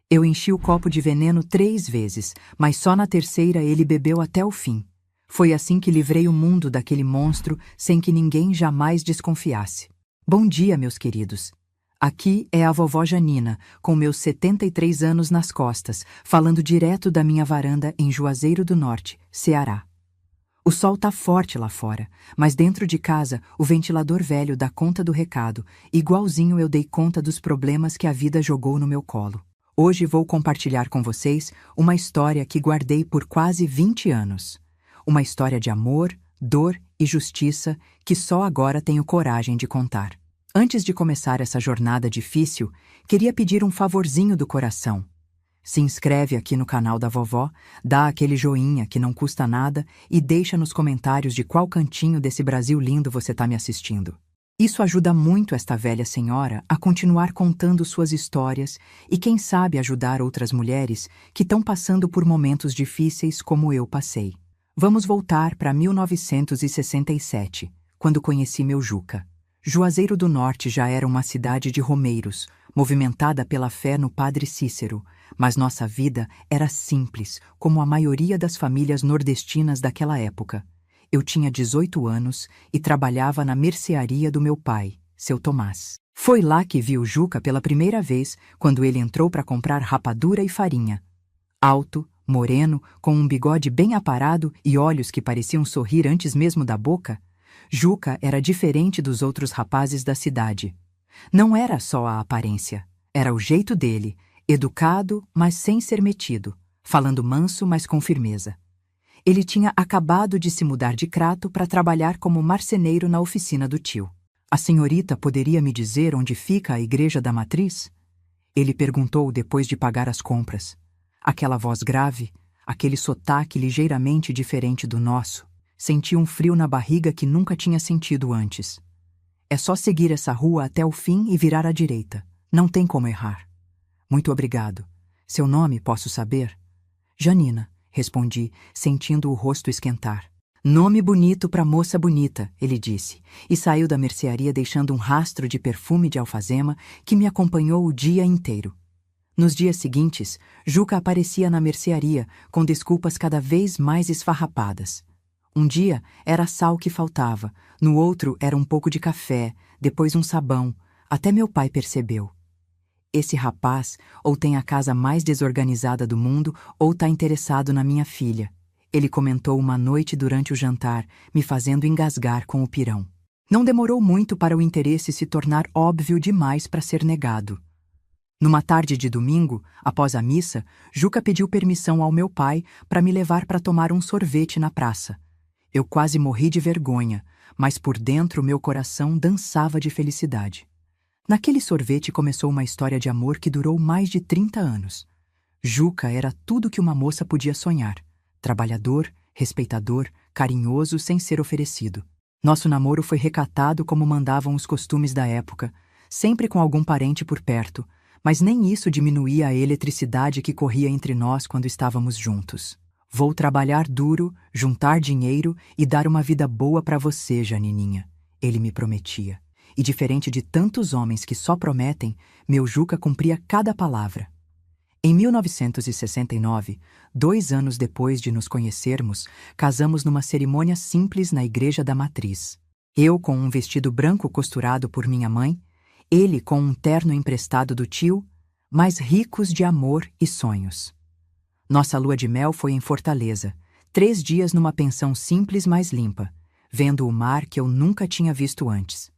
Eu enchi o copo de veneno 3 vezes, mas só na terceira ele bebeu até o fim. Foi assim que livrei o mundo daquele monstro sem que ninguém jamais desconfiasse. Bom dia, meus queridos. Aqui é a vovó Janina, com meus 73 anos nas costas, falando direto da minha varanda em Juazeiro do Norte, Ceará. O sol tá forte lá fora, mas dentro de casa o ventilador velho dá conta do recado, igualzinho eu dei conta dos problemas que a vida jogou no meu colo. Hoje vou compartilhar com vocês uma história que guardei por quase 20 anos. Uma história de amor, dor e justiça que só agora tenho coragem de contar. Antes de começar essa jornada difícil, queria pedir um favorzinho do coração. Se inscreve aqui no canal da vovó, dá aquele joinha que não custa nada e deixa nos comentários de qual cantinho desse Brasil lindo você está me assistindo. Isso ajuda muito esta velha senhora a continuar contando suas histórias e quem sabe ajudar outras mulheres que estão passando por momentos difíceis como eu passei. Vamos voltar para 1967, quando conheci meu Juca. Juazeiro do Norte já era uma cidade de romeiros, movimentada pela fé no Padre Cícero, mas nossa vida era simples, como a maioria das famílias nordestinas daquela época. Eu tinha 18 anos e trabalhava na mercearia do meu pai, seu Tomás. Foi lá que vi o Juca pela primeira vez, quando ele entrou para comprar rapadura e farinha. Alto, moreno, com um bigode bem aparado e olhos que pareciam sorrir antes mesmo da boca, Juca era diferente dos outros rapazes da cidade. Não era só a aparência, era o jeito dele, educado, mas sem ser metido, falando manso, mas com firmeza. Ele tinha acabado de se mudar de Crato para trabalhar como marceneiro na oficina do tio. A senhorita poderia me dizer onde fica a igreja da matriz? Ele perguntou depois de pagar as compras. Aquela voz grave, aquele sotaque ligeiramente diferente do nosso. Senti um frio na barriga que nunca tinha sentido antes. É só seguir essa rua até o fim e virar à direita. Não tem como errar. Muito obrigado. Seu nome, posso saber? Janina, respondi, sentindo o rosto esquentar. Nome bonito para moça bonita, ele disse, e saiu da mercearia deixando um rastro de perfume de alfazema que me acompanhou o dia inteiro. Nos dias seguintes, Juca aparecia na mercearia com desculpas cada vez mais esfarrapadas. Um dia era sal que faltava, no outro era um pouco de café, depois um sabão, até meu pai percebeu. Esse rapaz ou tem a casa mais desorganizada do mundo ou está interessado na minha filha. Ele comentou uma noite durante o jantar, me fazendo engasgar com o pirão. Não demorou muito para o interesse se tornar óbvio demais para ser negado. Numa tarde de domingo, após a missa, Juca pediu permissão ao meu pai para me levar para tomar um sorvete na praça. Eu quase morri de vergonha, mas por dentro meu coração dançava de felicidade. Naquele sorvete começou uma história de amor que durou mais de 30 anos. Juca era tudo que uma moça podia sonhar. Trabalhador, respeitador, carinhoso sem ser oferecido. Nosso namoro foi recatado como mandavam os costumes da época, sempre com algum parente por perto, mas nem isso diminuía a eletricidade que corria entre nós quando estávamos juntos. Vou trabalhar duro, juntar dinheiro e dar uma vida boa para você, Janininha, ele me prometia. E diferente de tantos homens que só prometem, meu Juca cumpria cada palavra. Em 1969, 2 anos depois de nos conhecermos, casamos numa cerimônia simples na igreja da matriz. Eu com um vestido branco costurado por minha mãe, ele com um terno emprestado do tio, mas ricos de amor e sonhos. Nossa lua de mel foi em Fortaleza, 3 dias numa pensão simples mas limpa, vendo o mar que eu nunca tinha visto antes.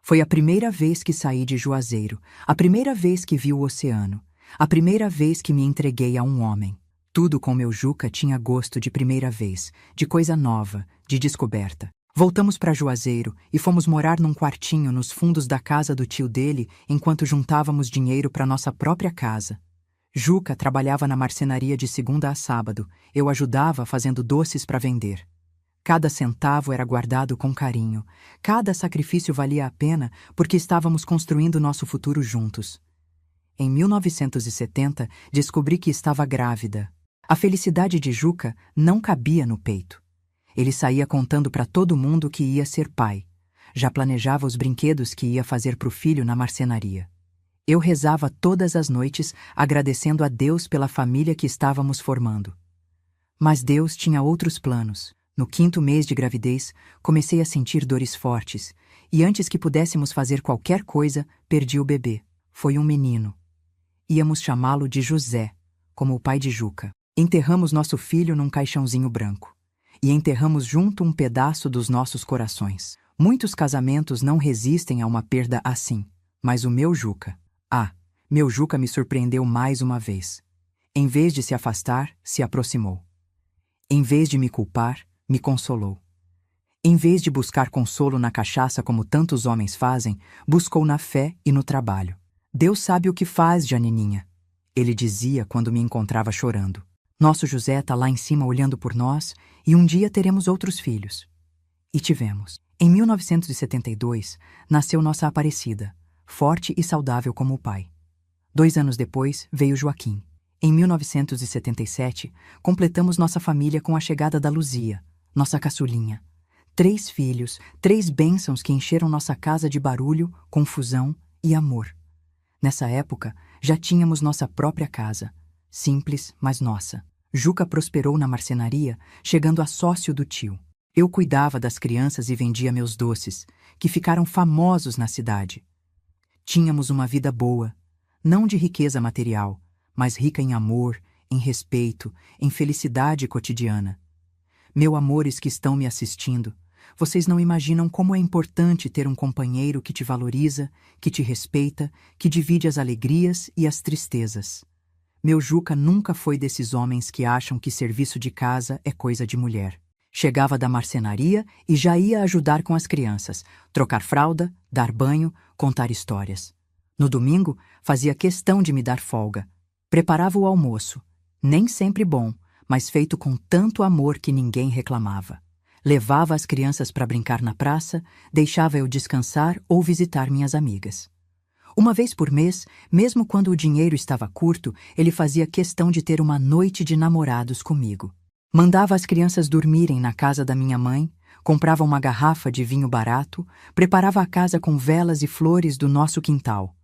Foi a primeira vez que saí de Juazeiro, a primeira vez que vi o oceano, a primeira vez que me entreguei a um homem. Tudo com meu Juca tinha gosto de primeira vez, de coisa nova, de descoberta. Voltamos para Juazeiro e fomos morar num quartinho nos fundos da casa do tio dele enquanto juntávamos dinheiro para nossa própria casa. Juca trabalhava na marcenaria de segunda a sábado, eu ajudava fazendo doces para vender. Cada centavo era guardado com carinho, cada sacrifício valia a pena porque estávamos construindo nosso futuro juntos. Em 1970, descobri que estava grávida. A felicidade de Juca não cabia no peito. Ele saía contando para todo mundo que ia ser pai. Já planejava os brinquedos que ia fazer para o filho na marcenaria. Eu rezava todas as noites, agradecendo a Deus pela família que estávamos formando. Mas Deus tinha outros planos. No 5º mês de gravidez, comecei a sentir dores fortes, e antes que pudéssemos fazer qualquer coisa, perdi o bebê. Foi um menino. Íamos chamá-lo de José, como o pai de Juca. Enterramos nosso filho num caixãozinho branco. E enterramos junto um pedaço dos nossos corações. Muitos casamentos não resistem a uma perda assim, mas o meu Juca... meu Juca me surpreendeu mais uma vez. Em vez de se afastar, se aproximou. Em vez de me culpar, me consolou. Em vez de buscar consolo na cachaça como tantos homens fazem, buscou na fé e no trabalho. Deus sabe o que faz, Janininha, ele dizia quando me encontrava chorando. Nosso José está lá em cima olhando por nós e um dia teremos outros filhos. E tivemos. Em 1972, nasceu nossa Aparecida, forte e saudável como o pai. 2 anos depois, veio Joaquim. Em 1977, completamos nossa família com a chegada da Luzia, nossa caçulinha. 3 filhos, 3 bênçãos que encheram nossa casa de barulho, confusão e amor. Nessa época, já tínhamos nossa própria casa, simples, mas nossa. Juca prosperou na marcenaria, chegando a sócio do tio. Eu cuidava das crianças e vendia meus doces, que ficaram famosos na cidade. Tínhamos uma vida boa, não de riqueza material, mas rica em amor, em respeito, em felicidade cotidiana. Meus amores que estão me assistindo, vocês não imaginam como é importante ter um companheiro que te valoriza, que te respeita, que divide as alegrias e as tristezas. Meu Juca nunca foi desses homens que acham que serviço de casa é coisa de mulher. Chegava da marcenaria e já ia ajudar com as crianças, trocar fralda, dar banho, contar histórias. No domingo, fazia questão de me dar folga. Preparava o almoço, nem sempre bom, mas feito com tanto amor que ninguém reclamava. Levava as crianças para brincar na praça, deixava eu descansar ou visitar minhas amigas. Uma vez por mês, mesmo quando o dinheiro estava curto, ele fazia questão de ter uma noite de namorados comigo. Mandava as crianças dormirem na casa da minha mãe, comprava uma garrafa de vinho barato, preparava a casa com velas e flores do nosso quintal.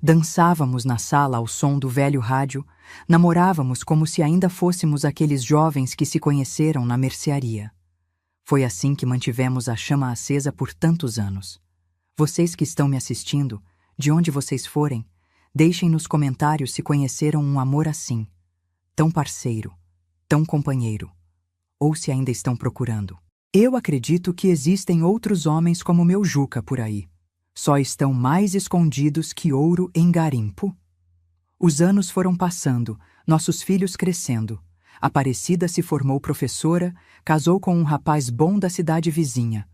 Dançávamos na sala ao som do velho rádio, namorávamos como se ainda fôssemos aqueles jovens que se conheceram na mercearia. Foi assim que mantivemos a chama acesa por tantos anos. Vocês que estão me assistindo, de onde vocês forem, deixem nos comentários se conheceram um amor assim, tão parceiro, tão companheiro, ou se ainda estão procurando. Eu acredito que existem outros homens como meu Juca por aí. Só estão mais escondidos que ouro em garimpo. Os anos foram passando, nossos filhos crescendo. Aparecida se formou professora, casou com um rapaz bom da cidade vizinha.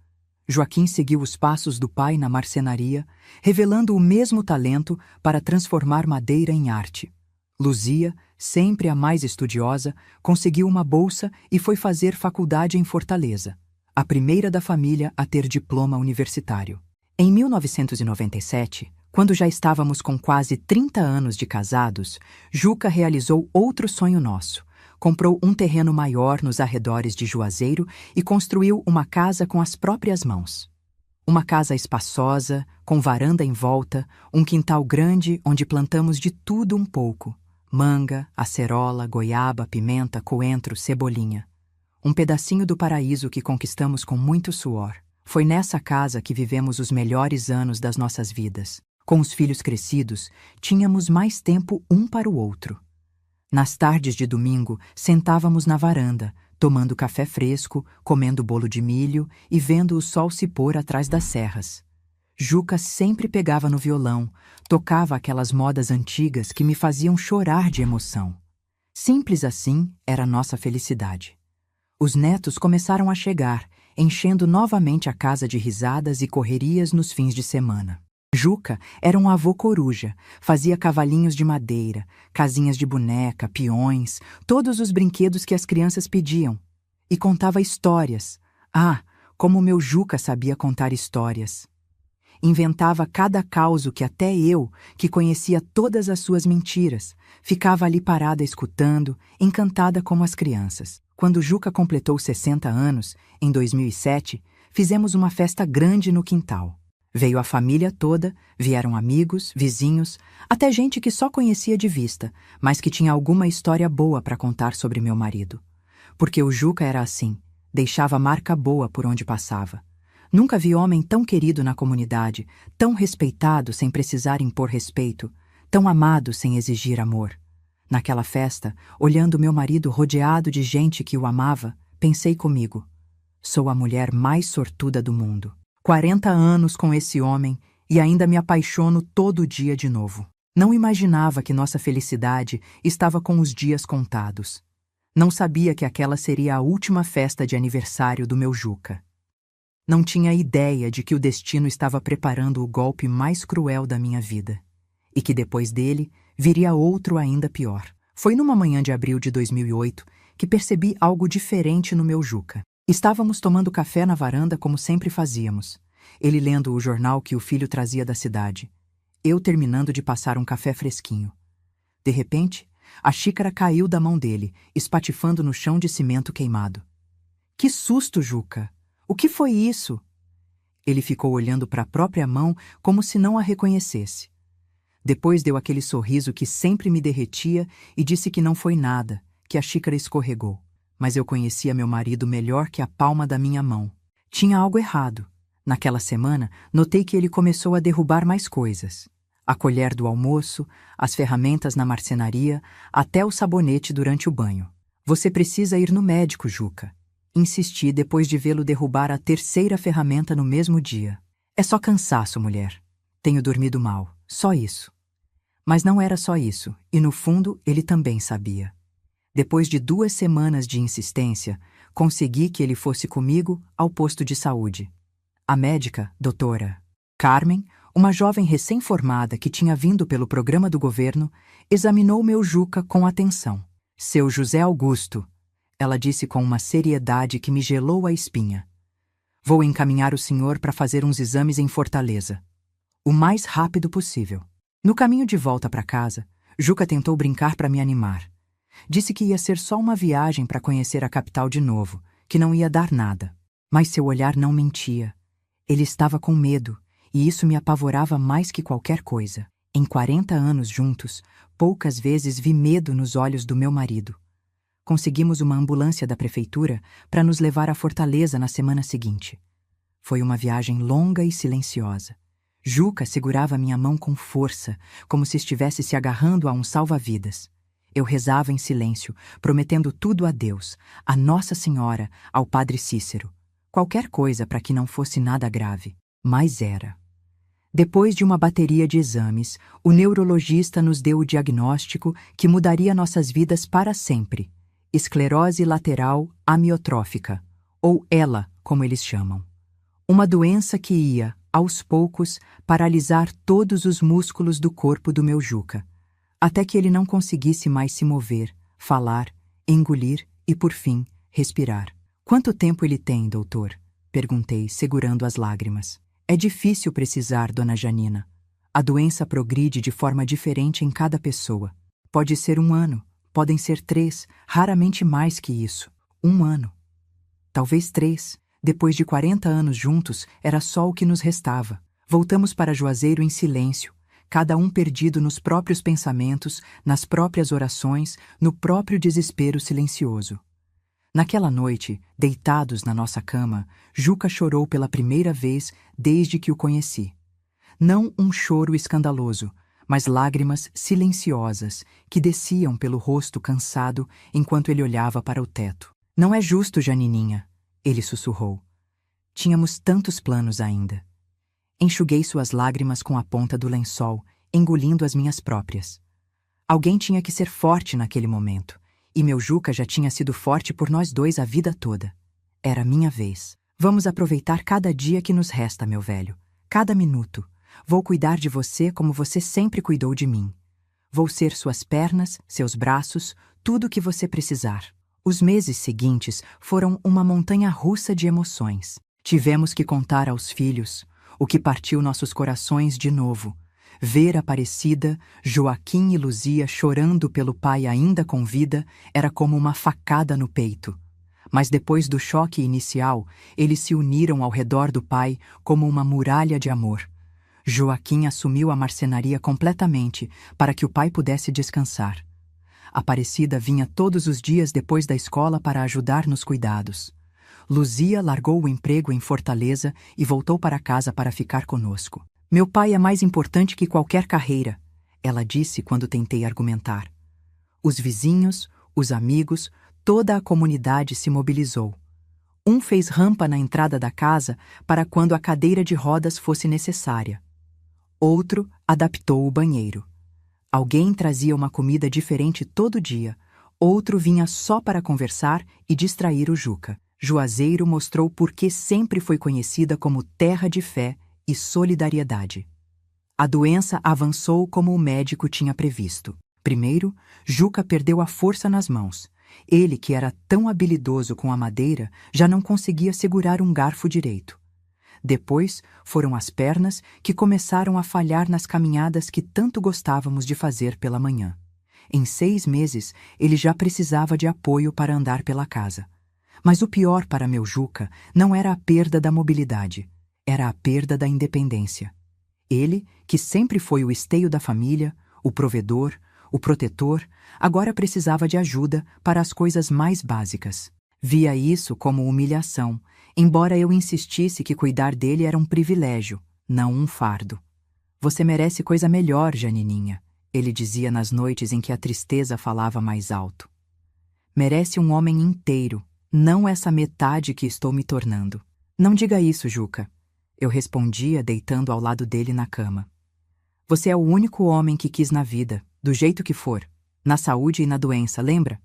Joaquim seguiu os passos do pai na marcenaria, revelando o mesmo talento para transformar madeira em arte. Luzia, sempre a mais estudiosa, conseguiu uma bolsa e foi fazer faculdade em Fortaleza, a primeira da família a ter diploma universitário. Em 1997, quando já estávamos com quase 30 anos de casados, Juca realizou outro sonho nosso. Comprou um terreno maior nos arredores de Juazeiro e construiu uma casa com as próprias mãos. Uma casa espaçosa, com varanda em volta, um quintal grande onde plantamos de tudo um pouco. Manga, acerola, goiaba, pimenta, coentro, cebolinha. Um pedacinho do paraíso que conquistamos com muito suor. Foi nessa casa que vivemos os melhores anos das nossas vidas. Com os filhos crescidos, tínhamos mais tempo um para o outro. Nas tardes de domingo, sentávamos na varanda, tomando café fresco, comendo bolo de milho e vendo o sol se pôr atrás das serras. Juca sempre pegava no violão, tocava aquelas modas antigas que me faziam chorar de emoção. Simples assim era a nossa felicidade. Os netos começaram a chegar, enchendo novamente a casa de risadas e correrias nos fins de semana. Juca era um avô coruja, fazia cavalinhos de madeira, casinhas de boneca, peões, todos os brinquedos que as crianças pediam. E contava histórias. Ah, como meu Juca sabia contar histórias! Inventava cada causo que até eu, que conhecia todas as suas mentiras, ficava ali parada escutando, encantada como as crianças. Quando Juca completou 60 anos, em 2007, fizemos uma festa grande no quintal. Veio a família toda, vieram amigos, vizinhos, até gente que só conhecia de vista, mas que tinha alguma história boa para contar sobre meu marido. Porque o Juca era assim, deixava marca boa por onde passava. Nunca vi homem tão querido na comunidade, tão respeitado sem precisar impor respeito, tão amado sem exigir amor. Naquela festa, olhando meu marido rodeado de gente que o amava, pensei comigo: sou a mulher mais sortuda do mundo. 40 anos com esse homem e ainda me apaixono todo dia de novo. Não imaginava que nossa felicidade estava com os dias contados. Não sabia que aquela seria a última festa de aniversário do meu Juca. Não tinha ideia de que o destino estava preparando o golpe mais cruel da minha vida. E que depois dele viria outro ainda pior. Foi numa manhã de abril de 2008 que percebi algo diferente no meu Juca. Estávamos tomando café na varanda como sempre fazíamos. Ele lendo o jornal que o filho trazia da cidade. Eu terminando de passar um café fresquinho. De repente, a xícara caiu da mão dele, espatifando no chão de cimento queimado. Que susto, Juca! O que foi isso? Ele ficou olhando para a própria mão como se não a reconhecesse. Depois deu aquele sorriso que sempre me derretia e disse que não foi nada, que a xícara escorregou. Mas eu conhecia meu marido melhor que a palma da minha mão. Tinha algo errado. Naquela semana, notei que ele começou a derrubar mais coisas. A colher do almoço, as ferramentas na marcenaria, até o sabonete durante o banho. Você precisa ir no médico, Juca. Insisti depois de vê-lo derrubar a terceira ferramenta no mesmo dia. É só cansaço, mulher. Tenho dormido mal. Só isso. Mas não era só isso, e no fundo ele também sabia. Depois de 2 semanas de insistência, consegui que ele fosse comigo ao posto de saúde. A médica, doutora Carmen, uma jovem recém-formada que tinha vindo pelo programa do governo, examinou meu Juca com atenção. Seu José Augusto, ela disse com uma seriedade que me gelou a espinha. Vou encaminhar o senhor para fazer uns exames em Fortaleza. O mais rápido possível. No caminho de volta para casa, Juca tentou brincar para me animar. Disse que ia ser só uma viagem para conhecer a capital de novo, que não ia dar nada. Mas seu olhar não mentia. Ele estava com medo, e isso me apavorava mais que qualquer coisa. Em 40 anos juntos, poucas vezes vi medo nos olhos do meu marido. Conseguimos uma ambulância da prefeitura para nos levar à Fortaleza na semana seguinte. Foi uma viagem longa e silenciosa. Juca segurava minha mão com força, como se estivesse se agarrando a um salva-vidas. Eu rezava em silêncio, prometendo tudo a Deus, a Nossa Senhora, ao Padre Cícero. Qualquer coisa para que não fosse nada grave. Mas era. Depois de uma bateria de exames, o neurologista nos deu o diagnóstico que mudaria nossas vidas para sempre. Esclerose lateral amiotrófica, ou ELA, como eles chamam. Uma doença que ia, aos poucos, paralisar todos os músculos do corpo do meu Juca, até que ele não conseguisse mais se mover, falar, engolir e, por fim, respirar. Quanto tempo ele tem, doutor? Perguntei, segurando as lágrimas. É difícil precisar, dona Janina. A doença progride de forma diferente em cada pessoa. Pode ser 1 ano, podem ser 3, raramente mais que isso. 1 ano. Talvez 3. Depois de 40 anos juntos, era só o que nos restava. Voltamos para Juazeiro em silêncio, cada um perdido nos próprios pensamentos, nas próprias orações, no próprio desespero silencioso. Naquela noite, deitados na nossa cama, Juca chorou pela primeira vez desde que o conheci. Não um choro escandaloso, mas lágrimas silenciosas que desciam pelo rosto cansado enquanto ele olhava para o teto. Não é justo, Janininha, ele sussurrou. Tínhamos tantos planos ainda. Enxuguei suas lágrimas com a ponta do lençol, engolindo as minhas próprias. Alguém tinha que ser forte naquele momento, e meu Juca já tinha sido forte por nós dois a vida toda. Era minha vez. Vamos aproveitar cada dia que nos resta, meu velho. Cada minuto. Vou cuidar de você como você sempre cuidou de mim. Vou ser suas pernas, seus braços, tudo o que você precisar. Os meses seguintes foram uma montanha-russa de emoções. Tivemos que contar aos filhos, o que partiu nossos corações de novo. Ver Aparecida, Joaquim e Luzia chorando pelo pai ainda com vida era como uma facada no peito. Mas depois do choque inicial, eles se uniram ao redor do pai como uma muralha de amor. Joaquim assumiu a marcenaria completamente para que o pai pudesse descansar. Aparecida vinha todos os dias depois da escola para ajudar nos cuidados. Luzia largou o emprego em Fortaleza e voltou para casa para ficar conosco. Meu pai é mais importante que qualquer carreira, ela disse quando tentei argumentar. Os vizinhos, os amigos, toda a comunidade se mobilizou. Um fez rampa na entrada da casa para quando a cadeira de rodas fosse necessária. Outro adaptou o banheiro. Alguém trazia uma comida diferente todo dia. Outro vinha só para conversar e distrair o Juca. Juazeiro mostrou por que sempre foi conhecida como terra de fé e solidariedade. A doença avançou como o médico tinha previsto. Primeiro, Juca perdeu a força nas mãos. Ele, que era tão habilidoso com a madeira, já não conseguia segurar um garfo direito. Depois, foram as pernas que começaram a falhar nas caminhadas que tanto gostávamos de fazer pela manhã. Em 6 meses, ele já precisava de apoio para andar pela casa. Mas o pior para meu Juca não era a perda da mobilidade, era a perda da independência. Ele, que sempre foi o esteio da família, o provedor, o protetor, agora precisava de ajuda para as coisas mais básicas. Via isso como humilhação, embora eu insistisse que cuidar dele era um privilégio, não um fardo. Você merece coisa melhor, Janininha, ele dizia nas noites em que a tristeza falava mais alto. Merece um homem inteiro, não essa metade que estou me tornando. Não diga isso, Juca, eu respondia deitando ao lado dele na cama. Você é o único homem que quis na vida, do jeito que for, na saúde e na doença, lembra?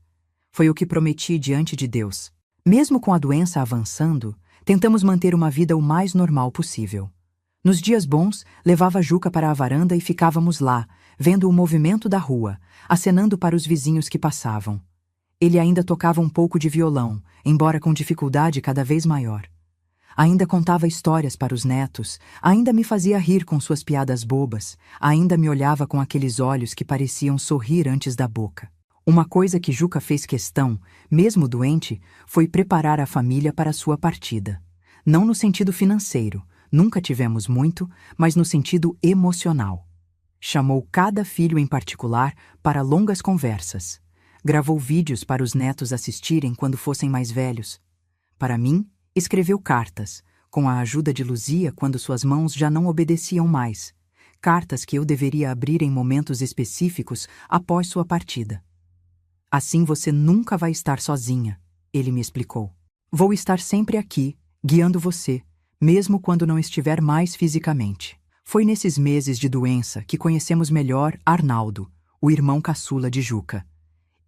Foi o que prometi diante de Deus. Mesmo com a doença avançando, tentamos manter uma vida o mais normal possível. Nos dias bons, levava Juca para a varanda e ficávamos lá, vendo o movimento da rua, acenando para os vizinhos que passavam. Ele ainda tocava um pouco de violão, embora com dificuldade cada vez maior. Ainda contava histórias para os netos, ainda me fazia rir com suas piadas bobas, ainda me olhava com aqueles olhos que pareciam sorrir antes da boca. Uma coisa que Juca fez questão, mesmo doente, foi preparar a família para sua partida. Não no sentido financeiro, nunca tivemos muito, mas no sentido emocional. Chamou cada filho em particular para longas conversas. Gravou vídeos para os netos assistirem quando fossem mais velhos. Para mim, escreveu cartas, com a ajuda de Luzia quando suas mãos já não obedeciam mais. Cartas que eu deveria abrir em momentos específicos após sua partida. Assim você nunca vai estar sozinha, ele me explicou. Vou estar sempre aqui, guiando você, mesmo quando não estiver mais fisicamente. Foi nesses meses de doença que conhecemos melhor Arnaldo, o irmão caçula de Juca.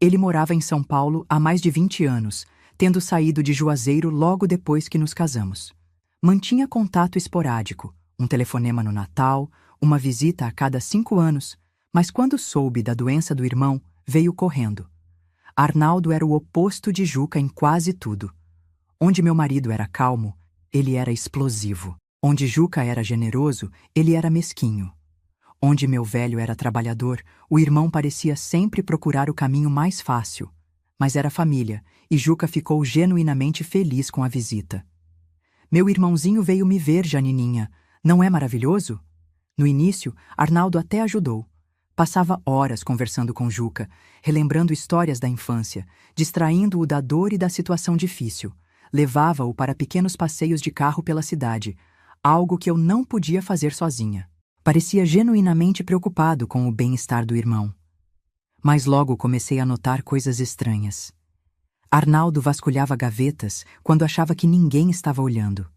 Ele morava em São Paulo há mais de 20 anos, tendo saído de Juazeiro logo depois que nos casamos. Mantinha contato esporádico, um telefonema no Natal, uma visita a cada 5 anos, mas quando soube da doença do irmão, veio correndo. Arnaldo era o oposto de Juca em quase tudo. Onde meu marido era calmo, ele era explosivo. Onde Juca era generoso, ele era mesquinho. Onde meu velho era trabalhador, o irmão parecia sempre procurar o caminho mais fácil. Mas era família, e Juca ficou genuinamente feliz com a visita. Meu irmãozinho veio me ver, Janininha. Não é maravilhoso? No início, Arnaldo até ajudou. Passava horas conversando com Juca, relembrando histórias da infância, distraindo-o da dor e da situação difícil. Levava-o para pequenos passeios de carro pela cidade, algo que eu não podia fazer sozinha. Parecia genuinamente preocupado com o bem-estar do irmão. Mas logo comecei a notar coisas estranhas. Arnaldo vasculhava gavetas quando achava que ninguém estava olhando.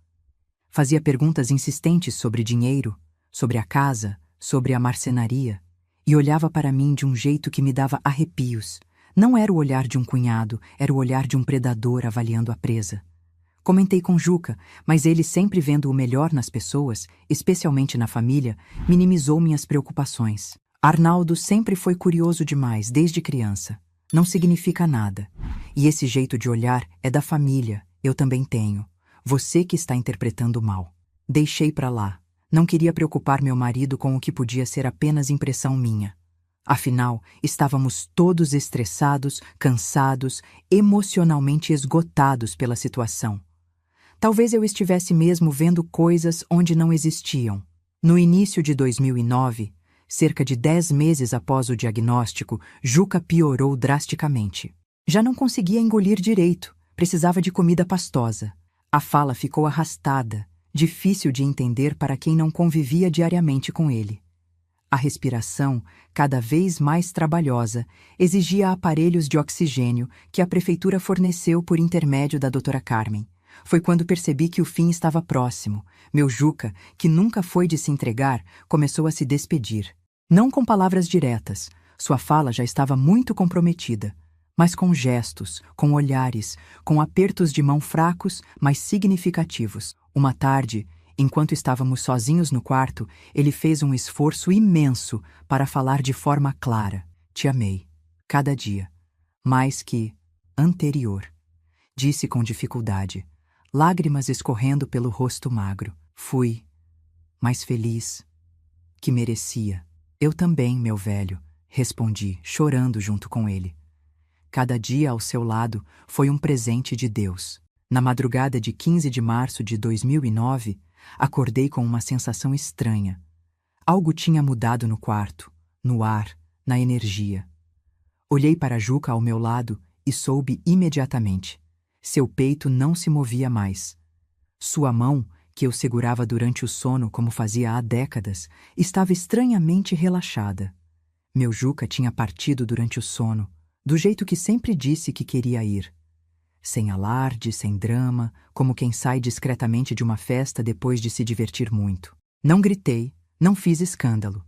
Fazia perguntas insistentes sobre dinheiro, sobre a casa, sobre a marcenaria, e olhava para mim de um jeito que me dava arrepios. Não era o olhar de um cunhado, era o olhar de um predador avaliando a presa. Comentei com Juca, mas ele, sempre vendo o melhor nas pessoas, especialmente na família, minimizou minhas preocupações. Arnaldo sempre foi curioso demais, desde criança. Não significa nada. E esse jeito de olhar é da família, eu também tenho. Você que está interpretando mal. Deixei pra lá. Não queria preocupar meu marido com o que podia ser apenas impressão minha. Afinal, estávamos todos estressados, cansados, emocionalmente esgotados pela situação. Talvez eu estivesse mesmo vendo coisas onde não existiam. No início de 2009, cerca de 10 meses após o diagnóstico, Juca piorou drasticamente. Já não conseguia engolir direito, precisava de comida pastosa. A fala ficou arrastada, difícil de entender para quem não convivia diariamente com ele. A respiração, cada vez mais trabalhosa, exigia aparelhos de oxigênio que a prefeitura forneceu por intermédio da doutora Carmen. Foi quando percebi que o fim estava próximo. Meu Juca, que nunca foi de se entregar, começou a se despedir. Não com palavras diretas, sua fala já estava muito comprometida, mas com gestos, com olhares, com apertos de mão fracos, mas significativos. Uma tarde, enquanto estávamos sozinhos no quarto, ele fez um esforço imenso para falar de forma clara. Te amei, cada dia, mais que anterior. Disse com dificuldade, lágrimas escorrendo pelo rosto magro. Fui mais feliz que merecia. Eu também, meu velho, respondi, chorando junto com ele. Cada dia ao seu lado foi um presente de Deus. Na madrugada de 15 de março de 2009, acordei com uma sensação estranha. Algo tinha mudado no quarto, no ar, na energia. Olhei para Juca ao meu lado e soube imediatamente. Seu peito não se movia mais. Sua mão, que eu segurava durante o sono como fazia há décadas, estava estranhamente relaxada. Meu Juca tinha partido durante o sono, do jeito que sempre disse que queria ir. Sem alarde, sem drama, como quem sai discretamente de uma festa depois de se divertir muito. Não gritei, não fiz escândalo.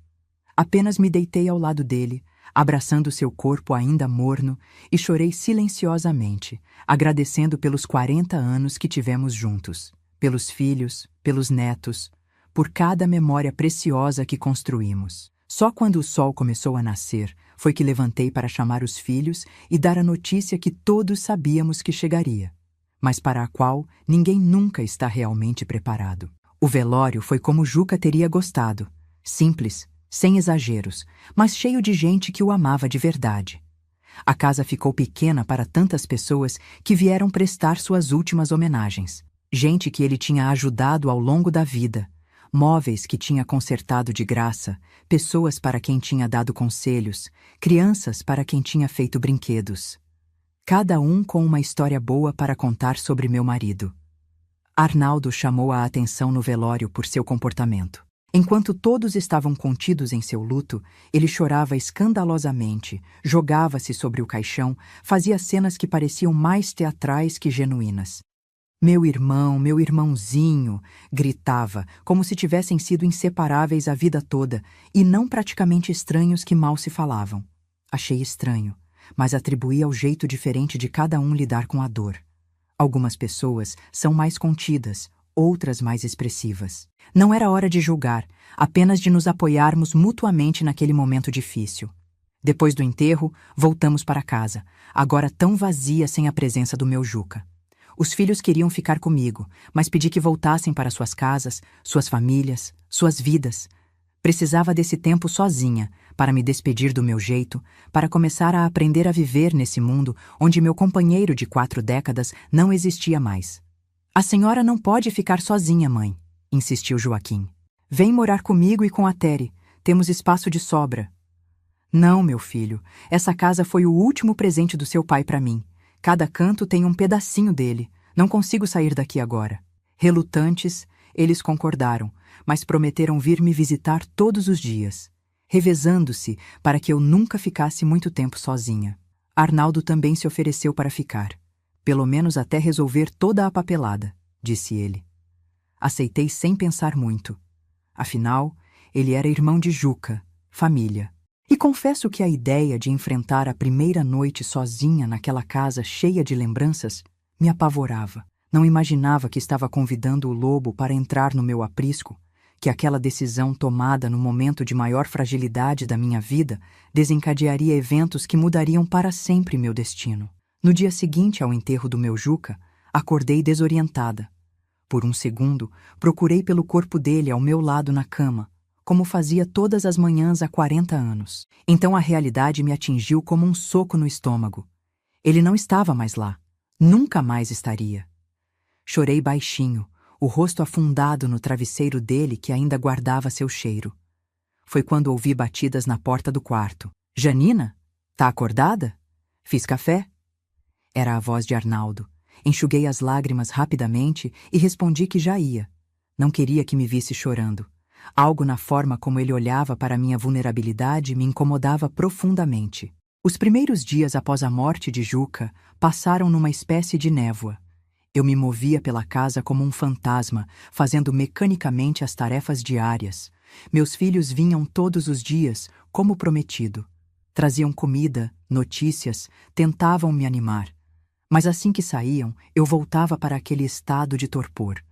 Apenas me deitei ao lado dele, abraçando seu corpo ainda morno, e chorei silenciosamente, agradecendo pelos 40 anos que tivemos juntos, pelos filhos, pelos netos, por cada memória preciosa que construímos. Só quando o sol começou a nascer, foi que levantei para chamar os filhos e dar a notícia que todos sabíamos que chegaria, mas para a qual ninguém nunca está realmente preparado. O velório foi como Juca teria gostado, simples, sem exageros, mas cheio de gente que o amava de verdade. A casa ficou pequena para tantas pessoas que vieram prestar suas últimas homenagens. Gente que ele tinha ajudado ao longo da vida, móveis que tinha consertado de graça, pessoas para quem tinha dado conselhos, crianças para quem tinha feito brinquedos. Cada um com uma história boa para contar sobre meu marido. Arnaldo chamou a atenção no velório por seu comportamento. Enquanto todos estavam contidos em seu luto, ele chorava escandalosamente, jogava-se sobre o caixão, fazia cenas que pareciam mais teatrais que genuínas. Meu irmãozinho, gritava, como se tivessem sido inseparáveis a vida toda e não praticamente estranhos que mal se falavam. Achei estranho, mas atribuí ao jeito diferente de cada um lidar com a dor. Algumas pessoas são mais contidas, outras mais expressivas. Não era hora de julgar, apenas de nos apoiarmos mutuamente naquele momento difícil. Depois do enterro, voltamos para casa, agora tão vazia sem a presença do meu Juca. Os filhos queriam ficar comigo, mas pedi que voltassem para suas casas, suas famílias, suas vidas. Precisava desse tempo sozinha, para me despedir do meu jeito, para começar a aprender a viver nesse mundo onde meu companheiro de 4 décadas não existia mais. A senhora não pode ficar sozinha, mãe, insistiu Joaquim. Vem morar comigo e com a Tere, temos espaço de sobra. Não, meu filho, essa casa foi o último presente do seu pai para mim. Cada canto tem um pedacinho dele. Não consigo sair daqui agora. Relutantes, eles concordaram, mas prometeram vir me visitar todos os dias, revezando-se para que eu nunca ficasse muito tempo sozinha. Arnaldo também se ofereceu para ficar, pelo menos até resolver toda a papelada, disse ele. Aceitei sem pensar muito. Afinal, ele era irmão de Juca, família. E confesso que a ideia de enfrentar a primeira noite sozinha naquela casa cheia de lembranças me apavorava. Não imaginava que estava convidando o lobo para entrar no meu aprisco, que aquela decisão tomada no momento de maior fragilidade da minha vida desencadearia eventos que mudariam para sempre meu destino. No dia seguinte ao enterro do meu Juca, acordei desorientada. Por um segundo, procurei pelo corpo dele ao meu lado na cama, como fazia todas as manhãs há 40 anos. Então a realidade me atingiu como um soco no estômago. Ele não estava mais lá. Nunca mais estaria. Chorei baixinho, o rosto afundado no travesseiro dele que ainda guardava seu cheiro. Foi quando ouvi batidas na porta do quarto. Janina? Tá acordada? Fiz café? Era a voz de Arnaldo. Enxuguei as lágrimas rapidamente e respondi que já ia. Não queria que me visse chorando. Algo na forma como ele olhava para minha vulnerabilidade me incomodava profundamente. Os primeiros dias após a morte de Juca passaram numa espécie de névoa. Eu me movia pela casa como um fantasma, fazendo mecanicamente as tarefas diárias. Meus filhos vinham todos os dias, como prometido. Traziam comida, notícias, tentavam me animar. Mas assim que saíam, eu voltava para aquele estado de torpor.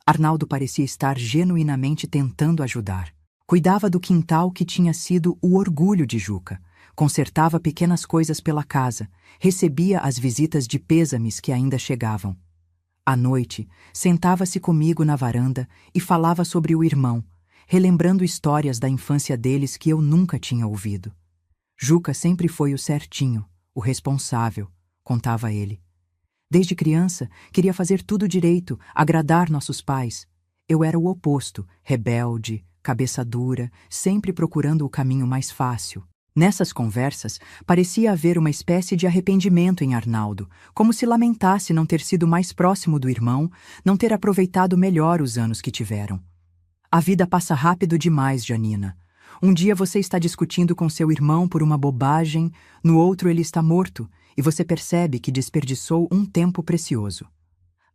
Arnaldo parecia estar genuinamente tentando ajudar. Cuidava do quintal que tinha sido o orgulho de Juca. Consertava pequenas coisas pela casa. Recebia as visitas de pêsames que ainda chegavam. À noite, sentava-se comigo na varanda e falava sobre o irmão, relembrando histórias da infância deles que eu nunca tinha ouvido. Juca sempre foi o certinho, o responsável, contava ele. Desde criança, queria fazer tudo direito, agradar nossos pais. Eu era o oposto, rebelde, cabeça dura, sempre procurando o caminho mais fácil. Nessas conversas, parecia haver uma espécie de arrependimento em Arnaldo, como se lamentasse não ter sido mais próximo do irmão, não ter aproveitado melhor os anos que tiveram. A vida passa rápido demais, Janina. Um dia você está discutindo com seu irmão por uma bobagem, no outro ele está morto, e você percebe que desperdiçou um tempo precioso.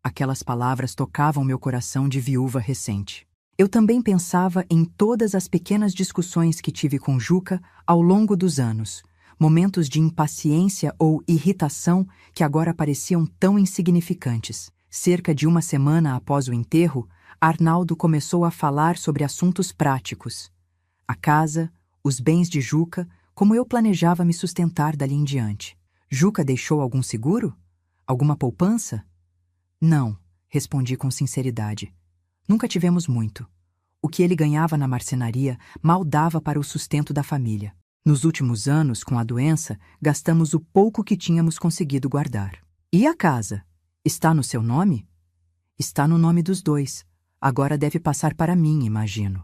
Aquelas palavras tocavam meu coração de viúva recente. Eu também pensava em todas as pequenas discussões que tive com Juca ao longo dos anos, momentos de impaciência ou irritação que agora pareciam tão insignificantes. Cerca de uma semana após o enterro, Arnaldo começou a falar sobre assuntos práticos. A casa, os bens de Juca, como eu planejava me sustentar dali em diante. Juca deixou algum seguro? Alguma poupança? Não, respondi com sinceridade. Nunca tivemos muito. O que ele ganhava na marcenaria mal dava para o sustento da família. Nos últimos anos, com a doença, gastamos o pouco que tínhamos conseguido guardar. E a casa? Está no seu nome? Está no nome dos dois. Agora deve passar para mim, imagino.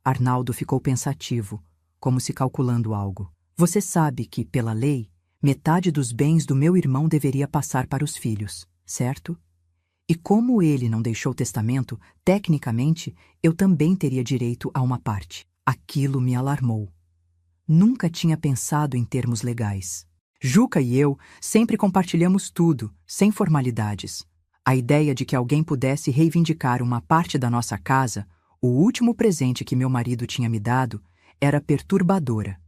Arnaldo ficou pensativo, como se calculando algo. Você sabe que, pela lei, metade dos bens do meu irmão deveria passar para os filhos, certo? E como ele não deixou testamento, tecnicamente, eu também teria direito a uma parte. Aquilo me alarmou. Nunca tinha pensado em termos legais. Juca e eu sempre compartilhamos tudo, sem formalidades. A ideia de que alguém pudesse reivindicar uma parte da nossa casa, o último presente que meu marido tinha me dado, era perturbadora.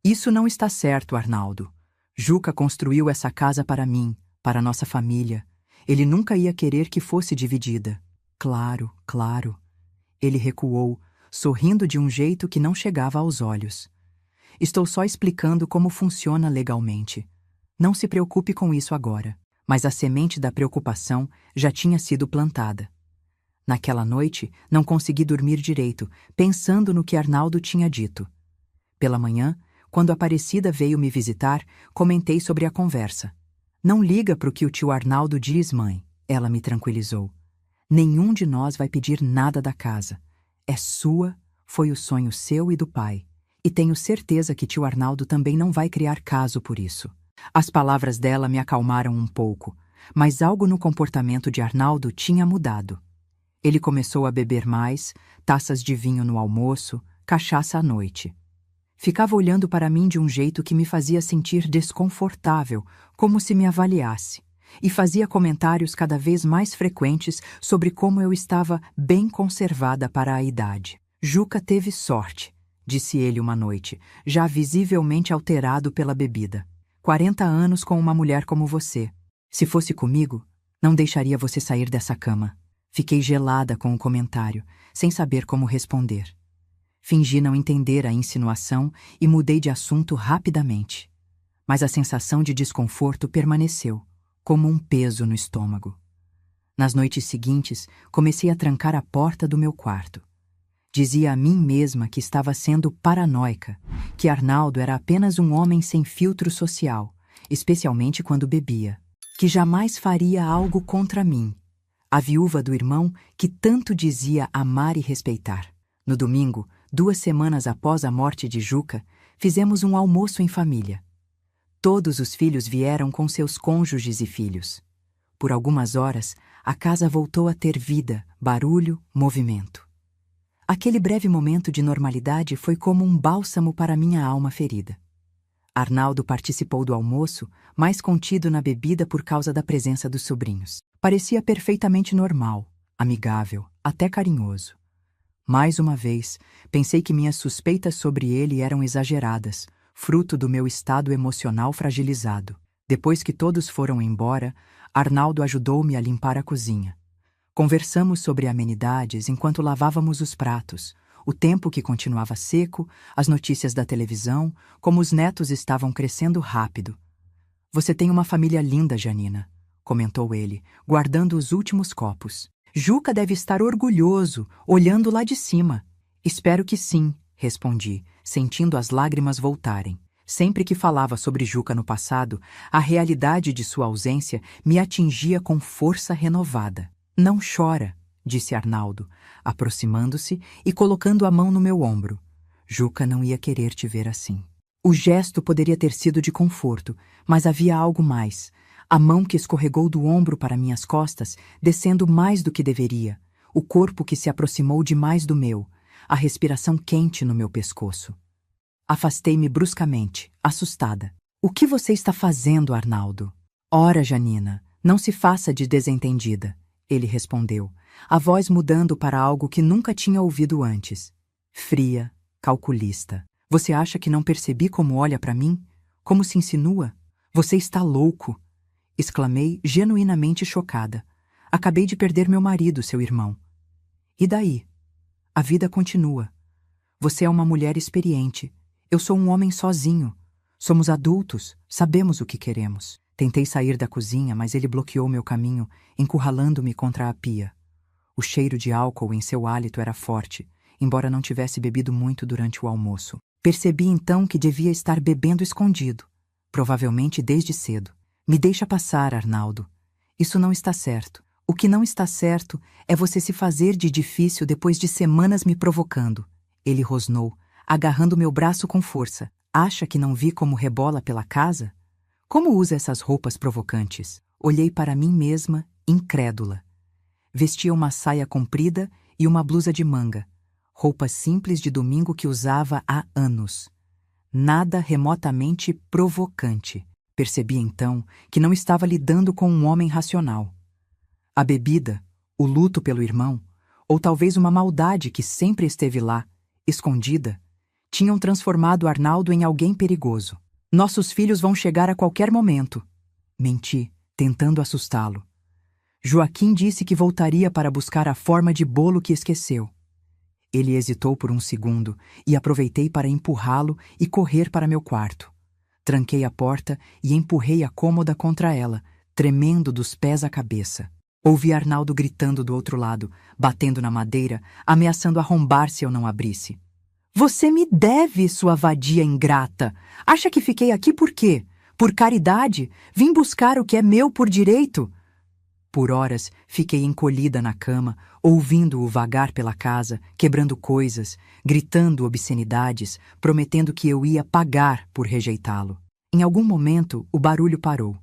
Isso não está certo, Arnaldo. Juca construiu essa casa para mim, para nossa família. Ele nunca ia querer que fosse dividida. Claro, claro. Ele recuou, sorrindo de um jeito que não chegava aos olhos. Estou só explicando como funciona legalmente. Não se preocupe com isso agora. Mas a semente da preocupação já tinha sido plantada. Naquela noite, não consegui dormir direito, pensando no que Arnaldo tinha dito. Pela manhã, quando Aparecida veio me visitar, comentei sobre a conversa. Não liga para o que o tio Arnaldo diz, mãe, ela me tranquilizou. Nenhum de nós vai pedir nada da casa. É sua, foi o sonho seu e do pai. E tenho certeza que tio Arnaldo também não vai criar caso por isso. As palavras dela me acalmaram um pouco, mas algo no comportamento de Arnaldo tinha mudado. Ele começou a beber mais, taças de vinho no almoço, cachaça à noite. Ficava olhando para mim de um jeito que me fazia sentir desconfortável, como se me avaliasse, e fazia comentários cada vez mais frequentes sobre como eu estava bem conservada para a idade. Juca teve sorte, disse ele uma noite, já visivelmente alterado pela bebida. 40 anos com uma mulher como você. Se fosse comigo, não deixaria você sair dessa cama. Fiquei gelada com o comentário, sem saber como responder. Fingi não entender a insinuação e mudei de assunto rapidamente. Mas a sensação de desconforto permaneceu, como um peso no estômago. Nas noites seguintes, comecei a trancar a porta do meu quarto. Dizia a mim mesma que estava sendo paranoica, que Arnaldo era apenas um homem sem filtro social, especialmente quando bebia, que jamais faria algo contra mim, a viúva do irmão que tanto dizia amar e respeitar. No domingo, 2 semanas após a morte de Juca, fizemos um almoço em família. Todos os filhos vieram com seus cônjuges e filhos. Por algumas horas, a casa voltou a ter vida, barulho, movimento. Aquele breve momento de normalidade foi como um bálsamo para minha alma ferida. Arnaldo participou do almoço, mais contido na bebida por causa da presença dos sobrinhos. Parecia perfeitamente normal, amigável, até carinhoso. Mais uma vez, pensei que minhas suspeitas sobre ele eram exageradas, fruto do meu estado emocional fragilizado. Depois que todos foram embora, Arnaldo ajudou-me a limpar a cozinha. Conversamos sobre amenidades enquanto lavávamos os pratos, o tempo que continuava seco, as notícias da televisão, como os netos estavam crescendo rápido. Você tem uma família linda, Janina, comentou ele, guardando os últimos copos. Juca deve estar orgulhoso, olhando lá de cima. Espero que sim, respondi, sentindo as lágrimas voltarem. Sempre que falava sobre Juca no passado, a realidade de sua ausência me atingia com força renovada. Não chora, disse Arnaldo, aproximando-se e colocando a mão no meu ombro. Juca não ia querer te ver assim. O gesto poderia ter sido de conforto, mas havia algo mais. A mão que escorregou do ombro para minhas costas, descendo mais do que deveria. O corpo que se aproximou demais do meu. A respiração quente no meu pescoço. Afastei-me bruscamente, assustada. O que você está fazendo, Arnaldo? Ora, Janina, não se faça de desentendida. Ele respondeu, a voz mudando para algo que nunca tinha ouvido antes. Fria, calculista. Você acha que não percebi como olha para mim? Como se insinua? Você está louco! Exclamei, genuinamente chocada. Acabei de perder meu marido, seu irmão. E daí? A vida continua. Você é uma mulher experiente. Eu sou um homem sozinho. Somos adultos, sabemos o que queremos. Tentei sair da cozinha, mas ele bloqueou meu caminho, encurralando-me contra a pia. O cheiro de álcool em seu hálito era forte, embora não tivesse bebido muito durante o almoço. Percebi então que devia estar bebendo escondido, provavelmente desde cedo. Me deixa passar, Arnaldo. Isso não está certo. O que não está certo é você se fazer de difícil depois de semanas me provocando. Ele rosnou, agarrando meu braço com força. Acha que não vi como rebola pela casa? Como usa essas roupas provocantes? Olhei para mim mesma, incrédula. Vestia uma saia comprida e uma blusa de manga, roupas simples de domingo que usava há anos. Nada remotamente provocante. Percebi então que não estava lidando com um homem racional. A bebida, o luto pelo irmão, ou talvez uma maldade que sempre esteve lá, escondida, tinham transformado Arnaldo em alguém perigoso. Nossos filhos vão chegar a qualquer momento. Menti, tentando assustá-lo. Joaquim disse que voltaria para buscar a forma de bolo que esqueceu. Ele hesitou por um segundo e aproveitei para empurrá-lo e correr para meu quarto. Tranquei a porta e empurrei a cômoda contra ela, tremendo dos pés à cabeça. Ouvi Arnaldo gritando do outro lado, batendo na madeira, ameaçando arrombar se eu não abrisse. Você me deve, sua vadia ingrata! Acha que fiquei aqui por quê? Por caridade? Vim buscar o que é meu por direito? Por horas, fiquei encolhida na cama, ouvindo-o vagar pela casa, quebrando coisas, gritando obscenidades, prometendo que eu ia pagar por rejeitá-lo. Em algum momento, o barulho parou.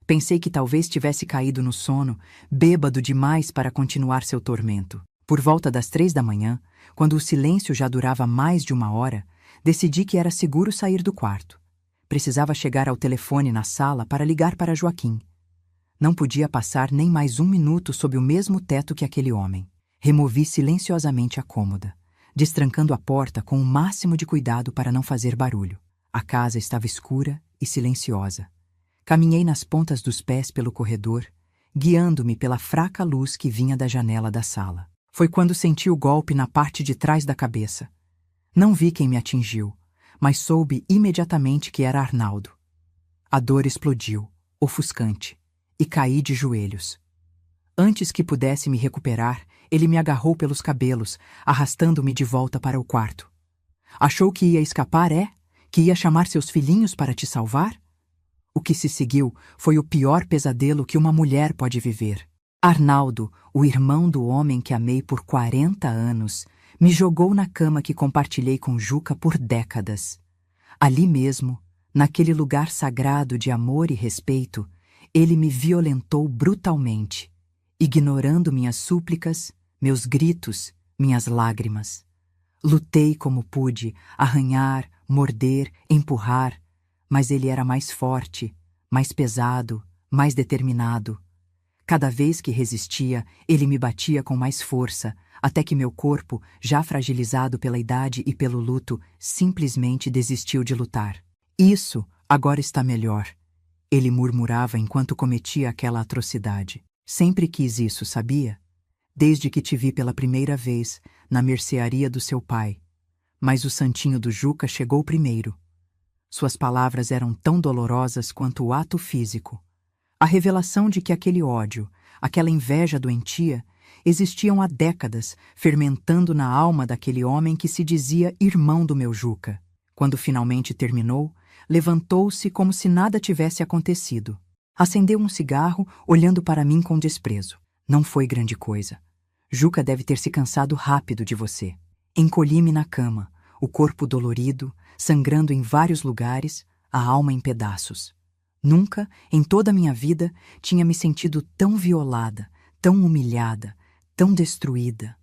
Pensei que talvez tivesse caído no sono, bêbado demais para continuar seu tormento. Por volta das 3 da manhã, quando o silêncio já durava mais de 1 hora, decidi que era seguro sair do quarto. Precisava chegar ao telefone na sala para ligar para Joaquim. Não podia passar nem mais 1 minuto sob o mesmo teto que aquele homem. Removi silenciosamente a cômoda, destrancando a porta com o máximo de cuidado para não fazer barulho. A casa estava escura e silenciosa. Caminhei nas pontas dos pés pelo corredor, guiando-me pela fraca luz que vinha da janela da sala. Foi quando senti o golpe na parte de trás da cabeça. Não vi quem me atingiu, mas soube imediatamente que era Arnaldo. A dor explodiu, ofuscante, e caí de joelhos. Antes que pudesse me recuperar, Ele me agarrou pelos cabelos, arrastando-me de volta para o quarto. Achou que ia escapar, é? Que ia chamar seus filhinhos para te salvar? O que se seguiu foi o pior pesadelo que uma mulher pode viver. Arnaldo, o irmão do homem que amei por 40 anos, me jogou na cama que compartilhei com Juca por décadas. Ali mesmo, naquele lugar sagrado de amor e respeito, ele me violentou brutalmente, ignorando minhas súplicas, meus gritos, minhas lágrimas. Lutei como pude, arranhar, morder, empurrar, mas ele era mais forte, mais pesado, mais determinado. Cada vez que resistia, ele me batia com mais força, até que meu corpo, já fragilizado pela idade e pelo luto, simplesmente desistiu de lutar. Isso agora está melhor, ele murmurava enquanto cometia aquela atrocidade. Sempre quis isso, sabia? Desde que te vi pela primeira vez, na mercearia do seu pai. Mas o santinho do Juca chegou primeiro. Suas palavras eram tão dolorosas quanto o ato físico. A revelação de que aquele ódio, aquela inveja doentia, existiam há décadas, fermentando na alma daquele homem que se dizia irmão do meu Juca. Quando finalmente terminou, levantou-se como se nada tivesse acontecido. Acendeu um cigarro, olhando para mim com desprezo. Não foi grande coisa. Juca deve ter se cansado rápido de você. Encolhi-me na cama, o corpo dolorido, sangrando em vários lugares, a alma em pedaços. Nunca, em toda a minha vida, tinha me sentido tão violada, tão humilhada, tão destruída.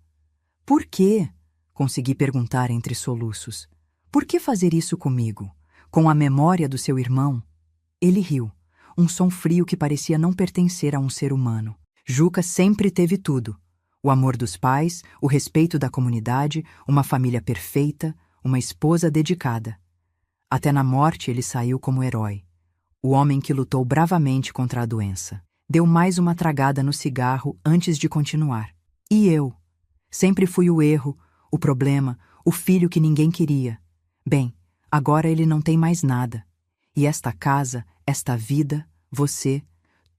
Por quê? Consegui perguntar entre soluços. Por que fazer isso comigo, com a memória do seu irmão? Ele riu, um som frio que parecia não pertencer a um ser humano. Juca sempre teve tudo. O amor dos pais, o respeito da comunidade, uma família perfeita, uma esposa dedicada. Até na morte ele saiu como herói. O homem que lutou bravamente contra a doença. Deu mais uma tragada no cigarro antes de continuar. E eu? Sempre fui o erro, o problema, o filho que ninguém queria. Bem, agora ele não tem mais nada. E esta casa, esta vida, você,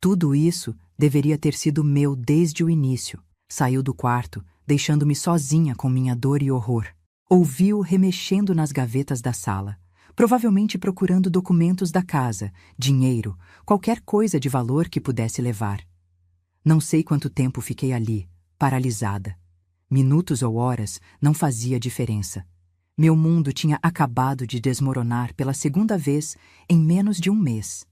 tudo isso deveria ter sido meu desde o início. Saiu do quarto, deixando-me sozinha com minha dor e horror. Ouvi-o remexendo nas gavetas da sala, provavelmente procurando documentos da casa, dinheiro, qualquer coisa de valor que pudesse levar. Não sei quanto tempo fiquei ali, paralisada. Minutos ou horas não fazia diferença. Meu mundo tinha acabado de desmoronar pela segunda vez em menos de um mês.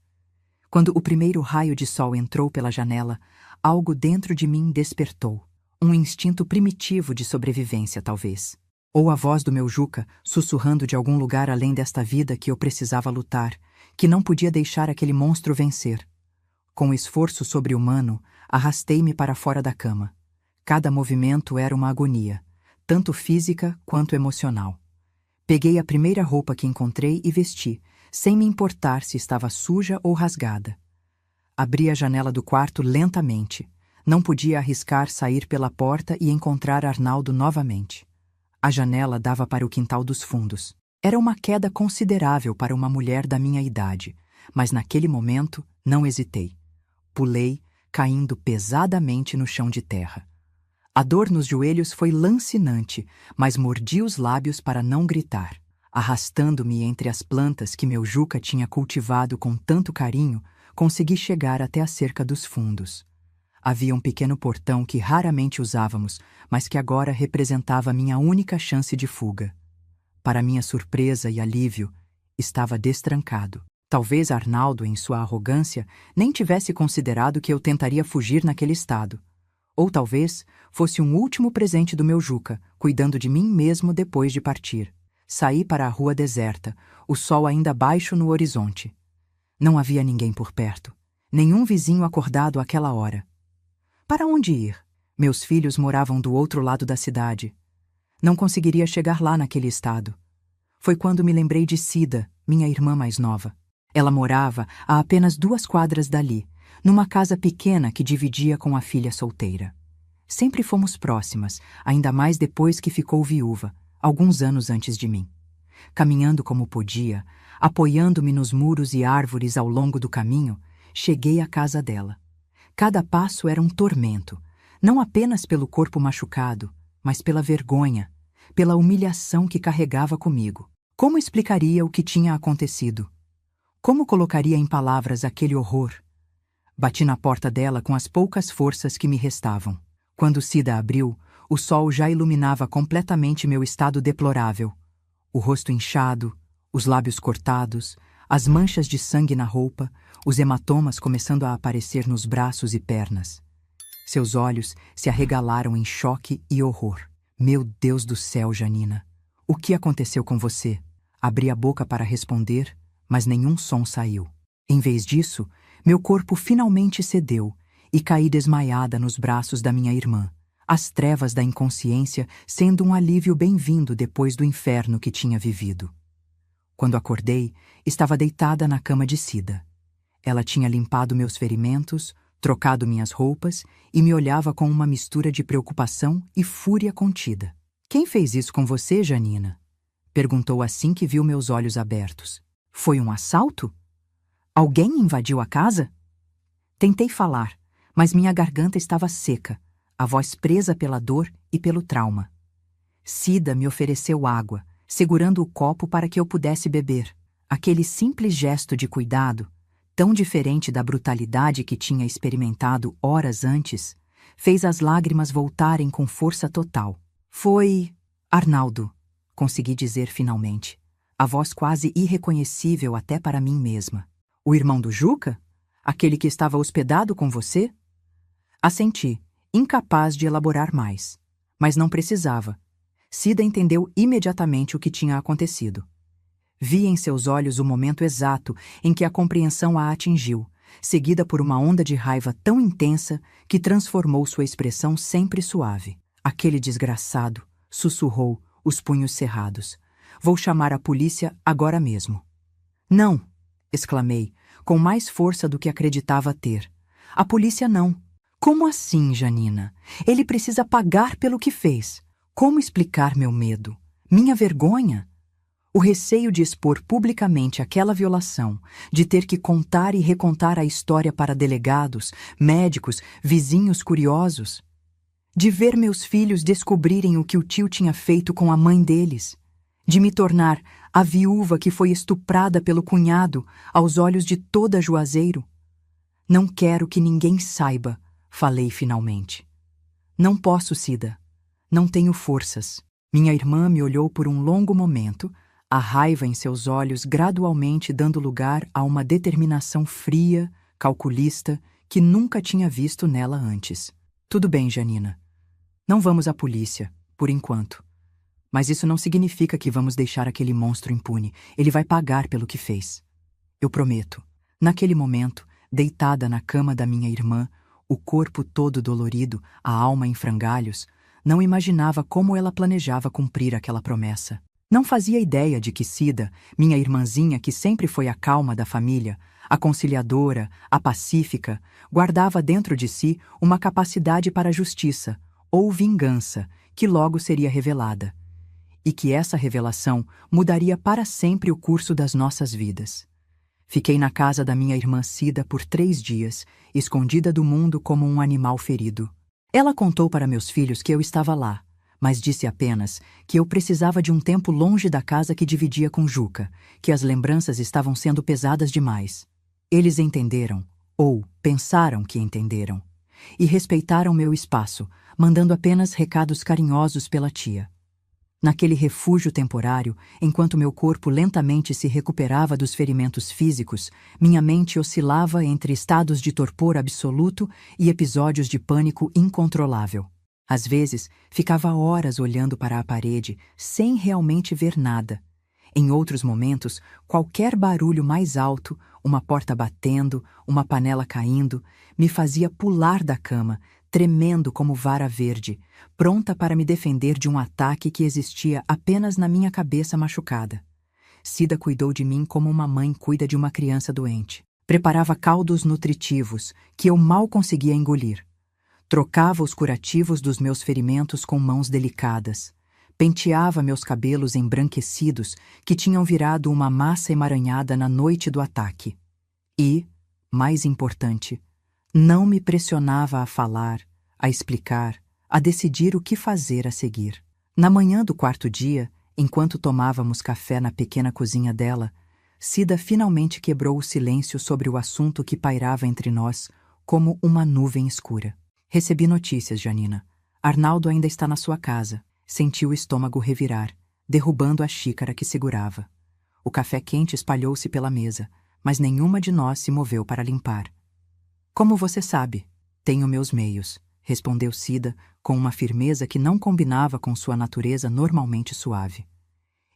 Quando o primeiro raio de sol entrou pela janela, algo dentro de mim despertou. Um instinto primitivo de sobrevivência, talvez. Ou a voz do meu Juca, sussurrando de algum lugar além desta vida que eu precisava lutar, que não podia deixar aquele monstro vencer. Com esforço sobre-humano, arrastei-me para fora da cama. Cada movimento era uma agonia, tanto física quanto emocional. Peguei a primeira roupa que encontrei e vesti, sem me importar se estava suja ou rasgada. Abri a janela do quarto lentamente. Não podia arriscar sair pela porta e encontrar Arnaldo novamente. A janela dava para o quintal dos fundos. Era uma queda considerável para uma mulher da minha idade, mas naquele momento não hesitei. Pulei, caindo pesadamente no chão de terra. A dor nos joelhos foi lancinante, mas mordi os lábios para não gritar. Arrastando-me entre as plantas que meu Juca tinha cultivado com tanto carinho, consegui chegar até a cerca dos fundos. Havia um pequeno portão que raramente usávamos, mas que agora representava minha única chance de fuga. Para minha surpresa e alívio, estava destrancado. Talvez Arnaldo, em sua arrogância, nem tivesse considerado que eu tentaria fugir naquele estado. Ou talvez fosse um último presente do meu Juca, cuidando de mim mesmo depois de partir. Saí para a rua deserta, o sol ainda baixo no horizonte. Não havia ninguém por perto, nenhum vizinho acordado àquela hora. Para onde ir? Meus filhos moravam do outro lado da cidade. Não conseguiria chegar lá naquele estado. Foi quando me lembrei de Cida, minha irmã mais nova. Ela morava a apenas 2 quadras dali, numa casa pequena que dividia com a filha solteira. Sempre fomos próximas, ainda mais depois que ficou viúva, alguns anos antes de mim. Caminhando como podia, apoiando-me nos muros e árvores ao longo do caminho, cheguei à casa dela. Cada passo era um tormento. Não apenas pelo corpo machucado, mas pela vergonha, pela humilhação que carregava comigo. Como explicaria o que tinha acontecido? Como colocaria em palavras aquele horror? Bati na porta dela com as poucas forças que me restavam. Quando Cida abriu, o sol já iluminava completamente meu estado deplorável. O rosto inchado, os lábios cortados, as manchas de sangue na roupa, os hematomas começando a aparecer nos braços e pernas. Seus olhos se arregalaram em choque e horror. Meu Deus do céu, Janina! O que aconteceu com você? Abri a boca para responder, mas nenhum som saiu. Em vez disso, meu corpo finalmente cedeu e caí desmaiada nos braços da minha irmã, as trevas da inconsciência sendo um alívio bem-vindo depois do inferno que tinha vivido. Quando acordei, estava deitada na cama de Cida. Ela tinha limpado meus ferimentos, trocado minhas roupas e me olhava com uma mistura de preocupação e fúria contida. "Quem fez isso com você, Janina?" perguntou assim que viu meus olhos abertos. "Foi um assalto? Alguém invadiu a casa?" Tentei falar, mas minha garganta estava seca, a voz presa pela dor e pelo trauma. Cida me ofereceu água, segurando o copo para que eu pudesse beber. Aquele simples gesto de cuidado, tão diferente da brutalidade que tinha experimentado horas antes, fez as lágrimas voltarem com força total. "Foi Arnaldo", consegui dizer finalmente, a voz quase irreconhecível até para mim mesma. "O irmão do Juca? Aquele que estava hospedado com você?" Assenti, incapaz de elaborar mais. Mas não precisava. Cida entendeu imediatamente o que tinha acontecido. Vi em seus olhos o momento exato em que a compreensão a atingiu, seguida por uma onda de raiva tão intensa que transformou sua expressão sempre suave. "Aquele desgraçado", sussurrou, os punhos cerrados. "Vou chamar a polícia agora mesmo." "Não!" exclamei, com mais força do que acreditava ter. "A polícia não." "Como assim, Janina? Ele precisa pagar pelo que fez." Como explicar meu medo? Minha vergonha? O receio de expor publicamente aquela violação, de ter que contar e recontar a história para delegados, médicos, vizinhos curiosos. De ver meus filhos descobrirem o que o tio tinha feito com a mãe deles. De me tornar a viúva que foi estuprada pelo cunhado aos olhos de toda Juazeiro. "Não quero que ninguém saiba", falei finalmente. "Não posso, Cida. Não tenho forças." Minha irmã me olhou por um longo momento, a raiva em seus olhos gradualmente dando lugar a uma determinação fria, calculista, que nunca tinha visto nela antes. "Tudo bem, Janina. Não vamos à polícia, por enquanto. Mas isso não significa que vamos deixar aquele monstro impune. Ele vai pagar pelo que fez. Eu prometo." Naquele momento, deitada na cama da minha irmã, o corpo todo dolorido, a alma em frangalhos, não imaginava como ela planejava cumprir aquela promessa. Não fazia ideia de que Cida, minha irmãzinha que sempre foi a calma da família, a conciliadora, a pacífica, guardava dentro de si uma capacidade para a justiça, ou vingança, que logo seria revelada. E que essa revelação mudaria para sempre o curso das nossas vidas. Fiquei na casa da minha irmã Cida por 3 dias, escondida do mundo como um animal ferido. Ela contou para meus filhos que eu estava lá, mas disse apenas que eu precisava de um tempo longe da casa que dividia com Juca, que as lembranças estavam sendo pesadas demais. Eles entenderam, ou pensaram que entenderam, e respeitaram meu espaço, mandando apenas recados carinhosos pela tia. Naquele refúgio temporário, enquanto meu corpo lentamente se recuperava dos ferimentos físicos, minha mente oscilava entre estados de torpor absoluto e episódios de pânico incontrolável. Às vezes, ficava horas olhando para a parede, sem realmente ver nada. Em outros momentos, qualquer barulho mais alto, uma porta batendo, uma panela caindo, me fazia pular da cama, tremendo como vara verde, pronta para me defender de um ataque que existia apenas na minha cabeça machucada. Cida cuidou de mim como uma mãe cuida de uma criança doente. Preparava caldos nutritivos que eu mal conseguia engolir. Trocava os curativos dos meus ferimentos com mãos delicadas. Penteava meus cabelos embranquecidos que tinham virado uma massa emaranhada na noite do ataque. E, mais importante, não me pressionava a falar, a explicar, a decidir o que fazer a seguir. Na manhã do quarto dia, enquanto tomávamos café na pequena cozinha dela, Cida finalmente quebrou o silêncio sobre o assunto que pairava entre nós como uma nuvem escura. Recebi notícias, Janina. Arnaldo ainda está na sua casa. Senti o estômago revirar, derrubando a xícara que segurava. O café quente espalhou-se pela mesa, mas nenhuma de nós se moveu para limpar. Como você sabe, tenho meus meios, respondeu Cida com uma firmeza que não combinava com sua natureza normalmente suave.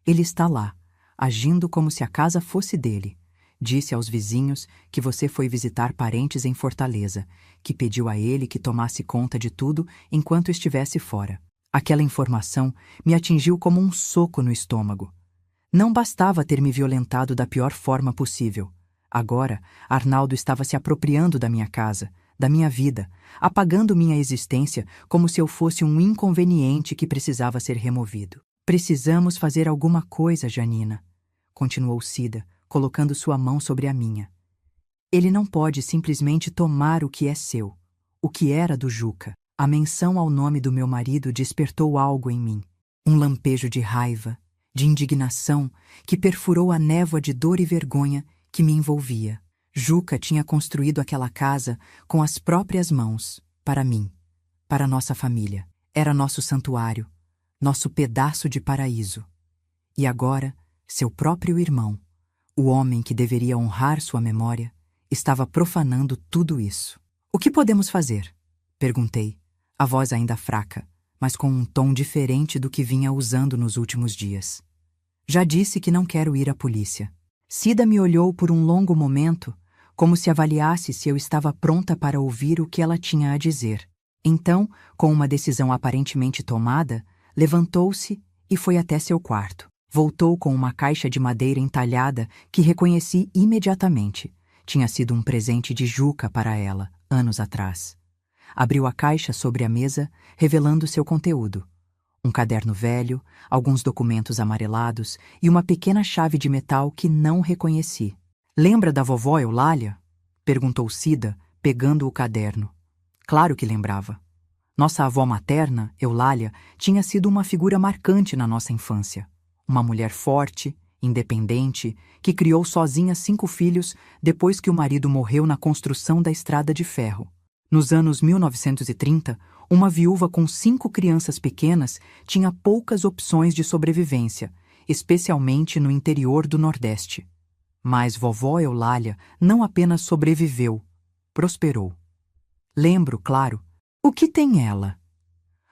Ele está lá, agindo como se a casa fosse dele. Disse aos vizinhos que você foi visitar parentes em Fortaleza, que pediu a ele que tomasse conta de tudo enquanto estivesse fora. Aquela informação me atingiu como um soco no estômago. Não bastava ter me violentado da pior forma possível. Agora, Arnaldo estava se apropriando da minha casa, da minha vida, apagando minha existência como se eu fosse um inconveniente que precisava ser removido. Precisamos fazer alguma coisa, Janina, continuou Cida, colocando sua mão sobre a minha. Ele não pode simplesmente tomar o que é seu, o que era do Juca. A menção ao nome do meu marido despertou algo em mim, um lampejo de raiva, de indignação que perfurou a névoa de dor e vergonha que me envolvia. Juca tinha construído aquela casa com as próprias mãos, para mim, para nossa família. Era nosso santuário, nosso pedaço de paraíso. E agora, seu próprio irmão, o homem que deveria honrar sua memória, estava profanando tudo isso. O que podemos fazer? Perguntei, a voz ainda fraca, mas com um tom diferente do que vinha usando nos últimos dias. Já disse que não quero ir à polícia. Cida me olhou por um longo momento, como se avaliasse se eu estava pronta para ouvir o que ela tinha a dizer. Então, com uma decisão aparentemente tomada, levantou-se e foi até seu quarto. Voltou com uma caixa de madeira entalhada que reconheci imediatamente. Tinha sido um presente de Juca para ela, anos atrás. Abriu a caixa sobre a mesa, revelando seu conteúdo. Um caderno velho, alguns documentos amarelados e uma pequena chave de metal que não reconheci. Lembra da vovó Eulália? Perguntou Cida, pegando o caderno. Claro que lembrava. Nossa avó materna, Eulália, tinha sido uma figura marcante na nossa infância. Uma mulher forte, independente, que criou sozinha 5 filhos depois que o marido morreu na construção da estrada de ferro. Nos anos 1930, uma viúva com 5 crianças pequenas tinha poucas opções de sobrevivência, especialmente no interior do Nordeste. Mas vovó Eulália não apenas sobreviveu, prosperou. Lembro, claro, o que tem ela?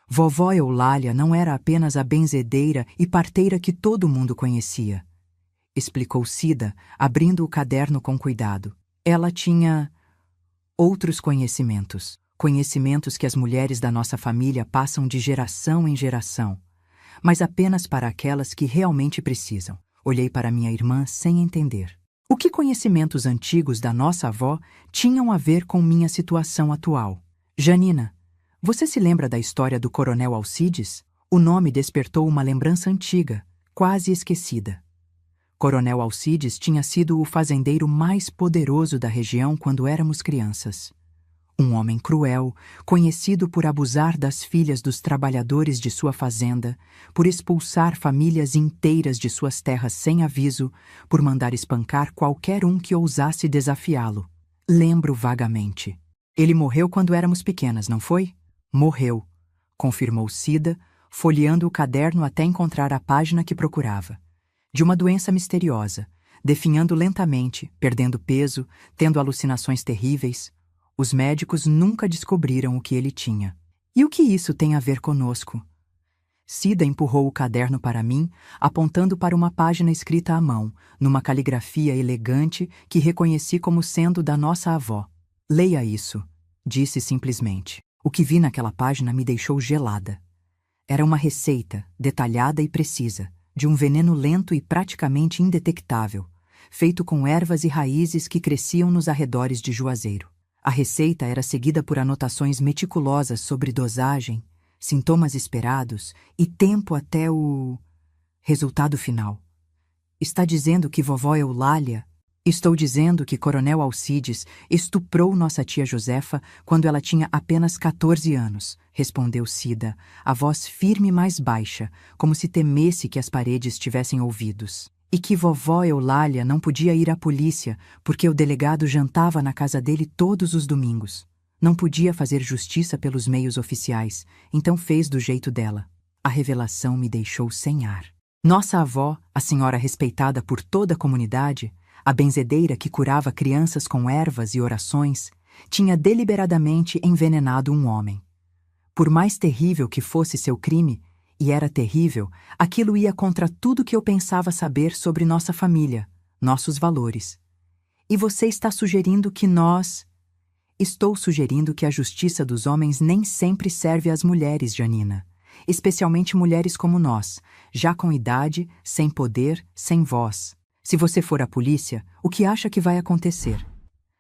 Vovó Eulália não era apenas a benzedeira e parteira que todo mundo conhecia, explicou Cida, abrindo o caderno com cuidado. Ela tinha outros conhecimentos. Conhecimentos que as mulheres da nossa família passam de geração em geração, mas apenas para aquelas que realmente precisam. Olhei para minha irmã sem entender. O que conhecimentos antigos da nossa avó tinham a ver com minha situação atual? Janina, você se lembra da história do Coronel Alcides? O nome despertou uma lembrança antiga, quase esquecida. Coronel Alcides tinha sido o fazendeiro mais poderoso da região quando éramos crianças. Um homem cruel, conhecido por abusar das filhas dos trabalhadores de sua fazenda, por expulsar famílias inteiras de suas terras sem aviso, por mandar espancar qualquer um que ousasse desafiá-lo. Lembro vagamente. Ele morreu quando éramos pequenas, não foi? Morreu, confirmou Cida, folheando o caderno até encontrar a página que procurava. De uma doença misteriosa, definhando lentamente, perdendo peso, tendo alucinações terríveis. Os médicos nunca descobriram o que ele tinha. E o que isso tem a ver conosco? Cida empurrou o caderno para mim, apontando para uma página escrita à mão, numa caligrafia elegante que reconheci como sendo da nossa avó. Leia isso, disse simplesmente. O que vi naquela página me deixou gelada. Era uma receita, detalhada e precisa, de um veneno lento e praticamente indetectável, feito com ervas e raízes que cresciam nos arredores de Juazeiro. A receita era seguida por anotações meticulosas sobre dosagem, sintomas esperados e tempo até o resultado final. Está dizendo que vovó Eulália Estou dizendo que Coronel Alcides estuprou nossa tia Josefa quando ela tinha apenas 14 anos, respondeu Cida, a voz firme e mais baixa, como se temesse que as paredes tivessem ouvidos. E que vovó Eulália não podia ir à polícia porque o delegado jantava na casa dele todos os domingos. Não podia fazer justiça pelos meios oficiais, então fez do jeito dela. A revelação me deixou sem ar. Nossa avó, a senhora respeitada por toda a comunidade, a benzedeira que curava crianças com ervas e orações, tinha deliberadamente envenenado um homem. Por mais terrível que fosse seu crime, e era terrível, aquilo ia contra tudo que eu pensava saber sobre nossa família, nossos valores. E você está sugerindo que nós... Estou sugerindo que a justiça dos homens nem sempre serve às mulheres, Janina. Especialmente mulheres como nós, já com idade, sem poder, sem voz. Se você for à polícia, o que acha que vai acontecer?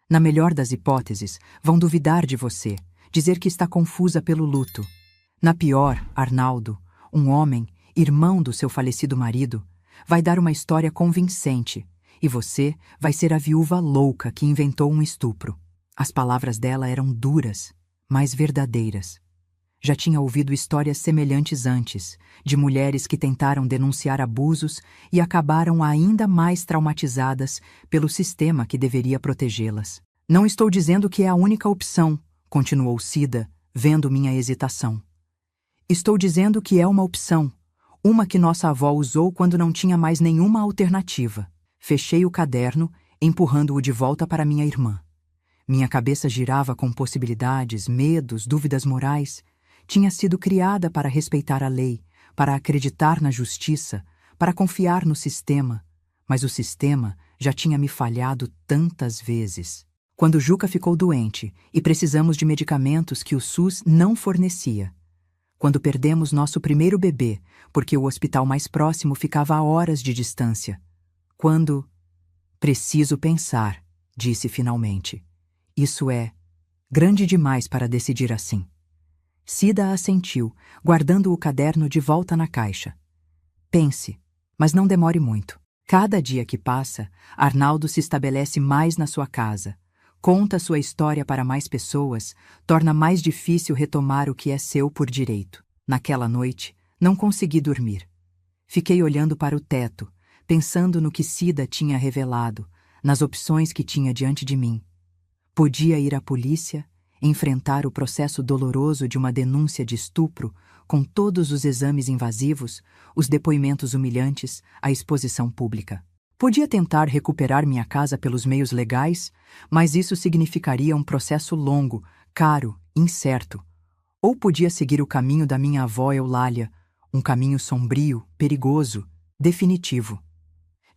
Na melhor das hipóteses, vão duvidar de você, dizer que está confusa pelo luto. Na pior, Arnaldo, um homem, irmão do seu falecido marido, vai dar uma história convincente, e você vai ser a viúva louca que inventou um estupro. As palavras dela eram duras, mas verdadeiras. Já tinha ouvido histórias semelhantes antes, de mulheres que tentaram denunciar abusos e acabaram ainda mais traumatizadas pelo sistema que deveria protegê-las. Não estou dizendo que é a única opção, continuou Cida, vendo minha hesitação. Estou dizendo que é uma opção, uma que nossa avó usou quando não tinha mais nenhuma alternativa. Fechei o caderno, empurrando-o de volta para minha irmã. Minha cabeça girava com possibilidades, medos, dúvidas morais. Tinha sido criada para respeitar a lei, para acreditar na justiça, para confiar no sistema. Mas o sistema já tinha me falhado tantas vezes. Quando Juca ficou doente e precisamos de medicamentos que o SUS não fornecia. Quando perdemos nosso primeiro bebê, porque o hospital mais próximo ficava a horas de distância. Quando... Preciso pensar, disse finalmente. Isso é grande demais para decidir assim. Cida assentiu, guardando o caderno de volta na caixa. Pense, mas não demore muito. Cada dia que passa, Arnaldo se estabelece mais na sua casa, conta sua história para mais pessoas, torna mais difícil retomar o que é seu por direito. Naquela noite, não consegui dormir. Fiquei olhando para o teto, pensando no que Cida tinha revelado, nas opções que tinha diante de mim. Podia ir à polícia, enfrentar o processo doloroso de uma denúncia de estupro, com todos os exames invasivos, os depoimentos humilhantes, a exposição pública. Podia tentar recuperar minha casa pelos meios legais, mas isso significaria um processo longo, caro, incerto. Ou podia seguir o caminho da minha avó Eulália, um caminho sombrio, perigoso, definitivo.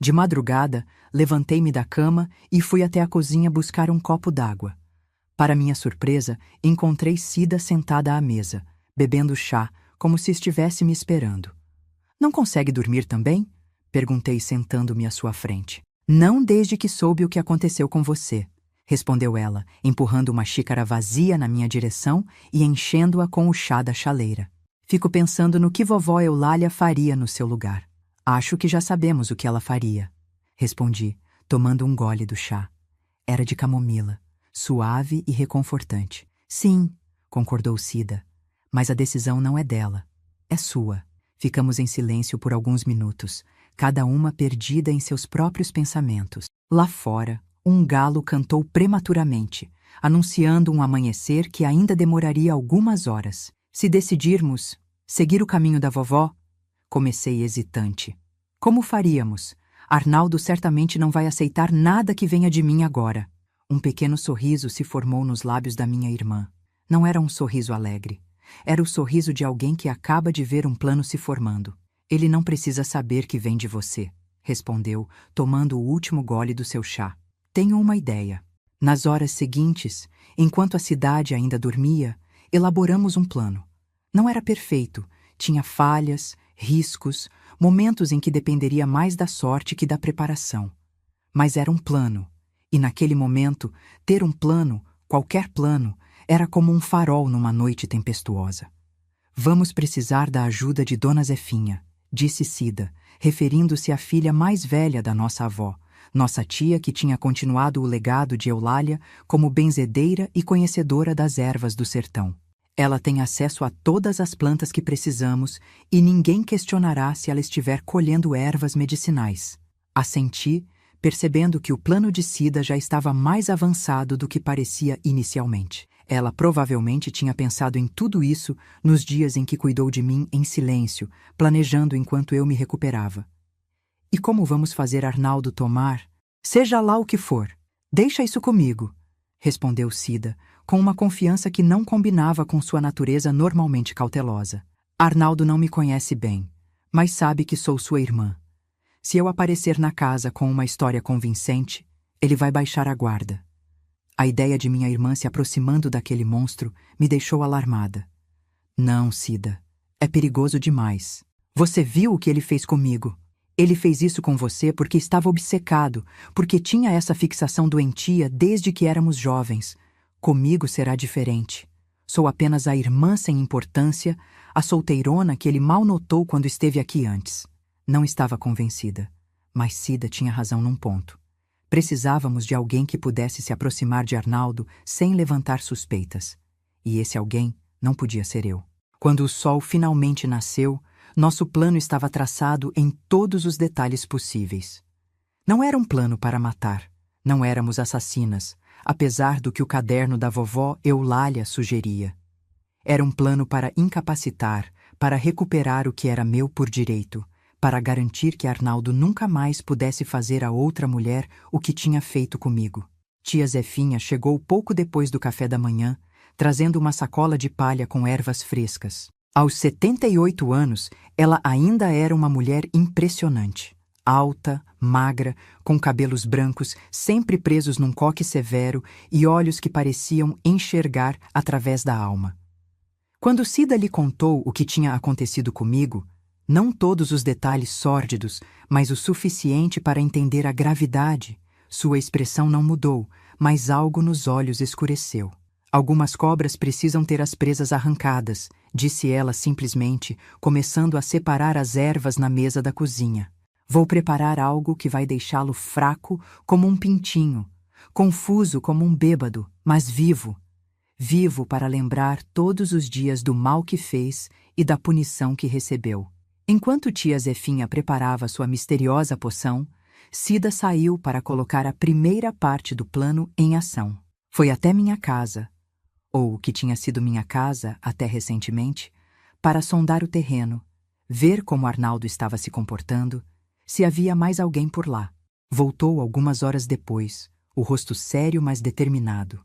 De madrugada, levantei-me da cama e fui até a cozinha buscar um copo d'água. Para minha surpresa, encontrei Cida sentada à mesa, bebendo chá, como se estivesse me esperando. Não consegue dormir também? Perguntei sentando-me à sua frente. Não desde que soube o que aconteceu com você, respondeu ela, empurrando uma xícara vazia na minha direção e enchendo-a com o chá da chaleira. Fico pensando no que vovó Eulália faria no seu lugar. Acho que já sabemos o que ela faria, respondi, tomando um gole do chá. Era de camomila, suave e reconfortante. Sim, concordou Cida, mas a decisão não é dela, é sua. Ficamos em silêncio por alguns minutos, cada uma perdida em seus próprios pensamentos. Lá fora, um galo cantou prematuramente, anunciando um amanhecer que ainda demoraria algumas horas. Se decidirmos seguir o caminho da vovó, comecei hesitante. Como faríamos? Arnaldo certamente não vai aceitar nada que venha de mim agora. Um pequeno sorriso se formou nos lábios da minha irmã. Não era um sorriso alegre. Era o sorriso de alguém que acaba de ver um plano se formando. Ele não precisa saber que vem de você, respondeu, tomando o último gole do seu chá. Tenho uma ideia. Nas horas seguintes, enquanto a cidade ainda dormia, elaboramos um plano. Não era perfeito, tinha falhas, riscos, momentos em que dependeria mais da sorte que da preparação. Mas era um plano, e naquele momento, ter um plano, qualquer plano, era como um farol numa noite tempestuosa. Vamos precisar da ajuda de Dona Zefinha, disse Cida, referindo-se à filha mais velha da nossa avó, nossa tia que tinha continuado o legado de Eulália como benzedeira e conhecedora das ervas do sertão. Ela tem acesso a todas as plantas que precisamos e ninguém questionará se ela estiver colhendo ervas medicinais. Assenti, percebendo que o plano de Cida já estava mais avançado do que parecia inicialmente. Ela provavelmente tinha pensado em tudo isso nos dias em que cuidou de mim em silêncio, planejando enquanto eu me recuperava. E como vamos fazer Arnaldo tomar? Seja lá o que for. Deixa isso comigo, respondeu Cida, com uma confiança que não combinava com sua natureza normalmente cautelosa. Arnaldo não me conhece bem, mas sabe que sou sua irmã. Se eu aparecer na casa com uma história convincente, ele vai baixar a guarda. A ideia de minha irmã se aproximando daquele monstro me deixou alarmada. Não, Cida. É perigoso demais. Você viu o que ele fez comigo? Ele fez isso com você porque estava obcecado, porque tinha essa fixação doentia desde que éramos jovens. Comigo será diferente. Sou apenas a irmã sem importância, a solteirona que ele mal notou quando esteve aqui antes. Não estava convencida, mas Cida tinha razão num ponto. Precisávamos de alguém que pudesse se aproximar de Arnaldo sem levantar suspeitas. E esse alguém não podia ser eu. Quando o sol finalmente nasceu, nosso plano estava traçado em todos os detalhes possíveis. Não era um plano para matar. Não éramos assassinas, apesar do que o caderno da vovó Eulália sugeria. Era um plano para incapacitar, para recuperar o que era meu por direito, para garantir que Arnaldo nunca mais pudesse fazer a outra mulher o que tinha feito comigo. Tia Zefinha chegou pouco depois do café da manhã, trazendo uma sacola de palha com ervas frescas. Aos 78 anos, ela ainda era uma mulher impressionante. Alta, magra, com cabelos brancos sempre presos num coque severo e olhos que pareciam enxergar através da alma. Quando Cida lhe contou o que tinha acontecido comigo, não todos os detalhes sórdidos, mas o suficiente para entender a gravidade, sua expressão não mudou, mas algo nos olhos escureceu. Algumas cobras precisam ter as presas arrancadas, disse ela simplesmente, começando a separar as ervas na mesa da cozinha. Vou preparar algo que vai deixá-lo fraco como um pintinho, confuso como um bêbado, mas vivo. Vivo para lembrar todos os dias do mal que fez e da punição que recebeu. Enquanto tia Zefinha preparava sua misteriosa poção, Cida saiu para colocar a primeira parte do plano em ação. Foi até minha casa, ou o que tinha sido minha casa até recentemente, para sondar o terreno, ver como Arnaldo estava se comportando, se havia mais alguém por lá. Voltou algumas horas depois, o rosto sério mas determinado.